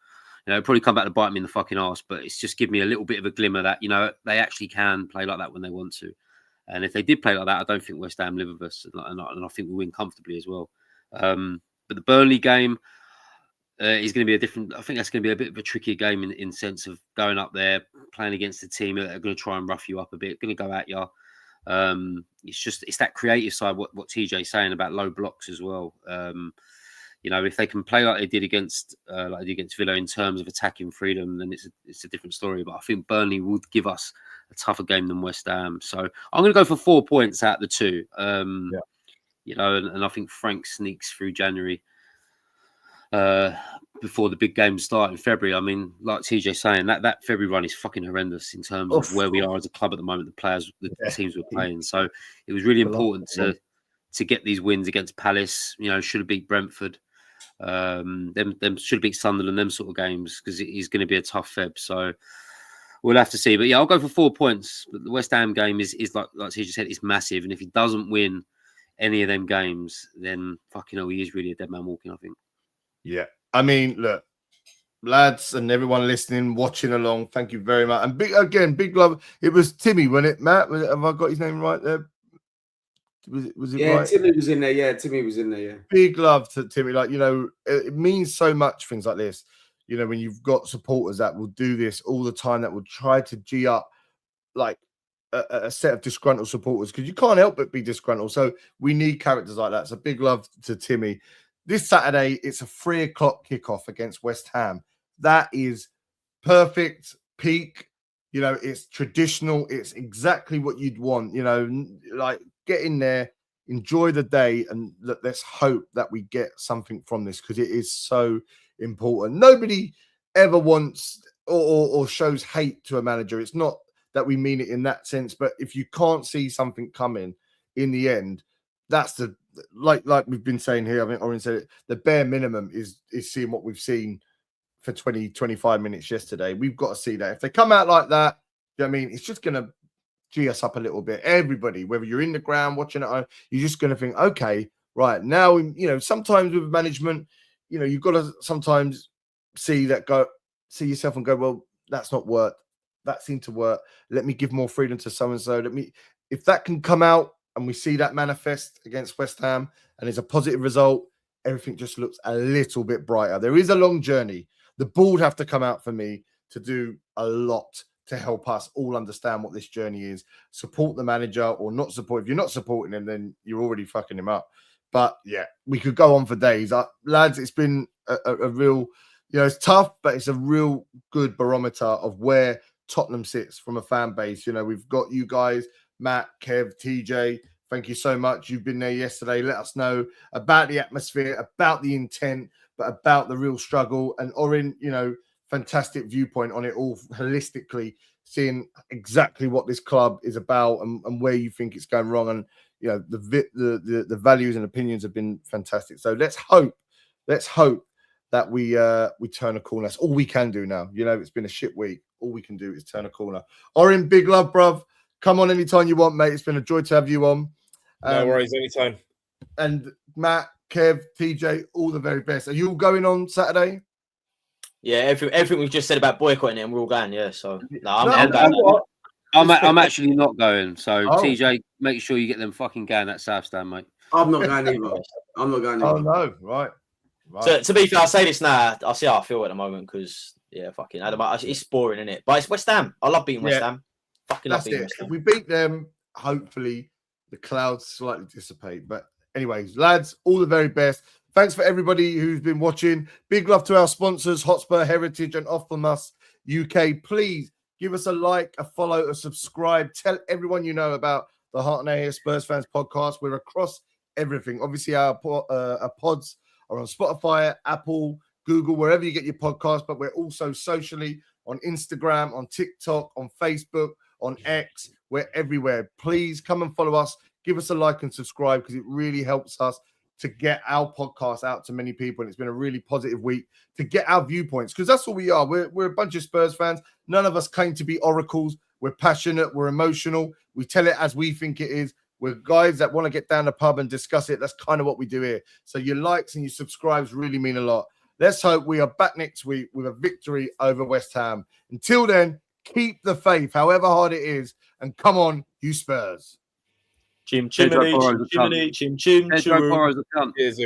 It'll probably come back to bite me in the fucking arse, but it's just given me a little bit of a glimmer that, they actually can play like that when they want to. And if they did play like that, I don't think West Ham live with us, and I think we'll win comfortably as well. But the Burnley game is going to be a different. I think that's going to be a bit of a trickier game in sense of going up there, playing against a team that are going to try and rough you up a bit, going to go at you. It's that creative side. What TJ's saying about low blocks as well. you know, if they can play like they did against Villa in terms of attacking freedom, then it's a different story. But I think Burnley would give us a tougher game than West Ham. So I'm going to go for 4 points out of the 2. You know, and I think Frank sneaks through January before the big games start in February. I mean, like TJ saying, that February run is fucking horrendous in terms of where we are as a club at the moment, the players, the teams we're playing. So it was really important to get these wins against Palace. You know, should have beat Brentford. Them should have beat Sunderland, them sort of games, because it is going to be a tough Feb. So we'll have to see. But yeah, I'll go for 4 points. But the West Ham game is like TJ said, it's massive. And if he doesn't win any of them games, then fucking hell, he is really a dead man walking, I think. Yeah. I mean, look, lads and everyone listening, watching along, thank you very much. And big love. It was Timmy, wasn't it, Matt? Have I got his name right there? Was it right? Timmy was in there. Yeah, Timmy was in there. Yeah. Big love to Timmy. Like, you know, it means so much, things like this. You know, when you've got supporters that will do this all the time, that will try to G up like a set of disgruntled supporters, because you can't help but be disgruntled. So we need characters like that. So big love to Timmy. This Saturday, it's a 3:00 kickoff against West Ham. That is perfect, peak. You know, it's traditional. It's exactly what you'd want. You know, like, get in there, enjoy the day, and let's hope that we get something from this, because it is so important. Nobody ever wants or shows hate to a manager. It's not that we mean it in that sense, but if you can't see something coming in the end, that's the like we've been saying here. I think Oren said it, the bare minimum is seeing what we've seen for 20-25 minutes yesterday. We've got to see that. If they come out like that, you know what I mean, it's just going to G us up a little bit. Everybody, whether you're in the ground watching at home, you're just going to think, okay, right now, you know, sometimes with management, you know, you've got to sometimes see yourself and go, well, that's not worked. That seemed to work. Let me give more freedom to so and so. If that can come out and we see that manifest against West Ham and it's a positive result, everything just looks a little bit brighter. There is a long journey. The board have to come out for me to do a lot to help us all understand what this journey is. Support the manager or not support. If you're not supporting him, then you're already fucking him up. But yeah, we could go on for days. Lads, it's been a real, you know, it's tough, but it's a real good barometer of where Tottenham sits from a fan base. You know, we've got you guys, Matt, Kev, TJ. Thank you so much. You've been there yesterday. Let us know about the atmosphere, about the intent, but about the real struggle. And Oren, you know, fantastic viewpoint on it all holistically, seeing exactly what this club is about and where you think it's going wrong. And, you know, the values and opinions have been fantastic. So let's hope that we turn a corner. That's all we can do now. You know, it's been a shit week. All we can do is turn a corner. Oren, big love, bruv. Come on anytime you want, mate. It's been a joy to have you on. No worries, anytime. And Matt, Kev, TJ, all the very best. Are you all going on Saturday? Yeah, everything we've just said about boycotting it, and we're all going. Yeah, so I'm going. I'm actually not going. So TJ, make sure you get them fucking going at South Stand, mate. I'm not going either. I'm not going either. Oh no, right. So to be fair, I say this now. I see how I feel at the moment because fucking it's boring, isn't it? But it's West Ham. I love beating West Ham. Fucking love beating West Ham. If we beat them, hopefully the clouds slightly dissipate. But anyways, lads, all the very best. Thanks for everybody who's been watching. Big love to our sponsors, Hotspur Heritage and Optimus UK. Please give us a like, a follow, a subscribe. Tell everyone you know about the Heart and Hair Spurs Fans podcast. We're across everything. Obviously, our pods are on Spotify, Apple, Google, wherever you get your podcast. But we're also socially on Instagram, on TikTok, on Facebook, on X. We're everywhere. Please come and follow us. Give us a like and subscribe because it really helps us to get our podcast out to many people. And it's been a really positive week to get our viewpoints because that's all we are. We're a bunch of Spurs fans. None of us claim to be oracles. We're passionate. We're emotional. We tell it as we think it is. We're guys that want to get down the pub and discuss it. That's kind of what we do here. So your likes and your subscribes really mean a lot. Let's hope we are back next week with a victory over West Ham. Until then, keep the faith, however hard it is. And come on, you Spurs. Chim chimney, chim chim chim. Cheers,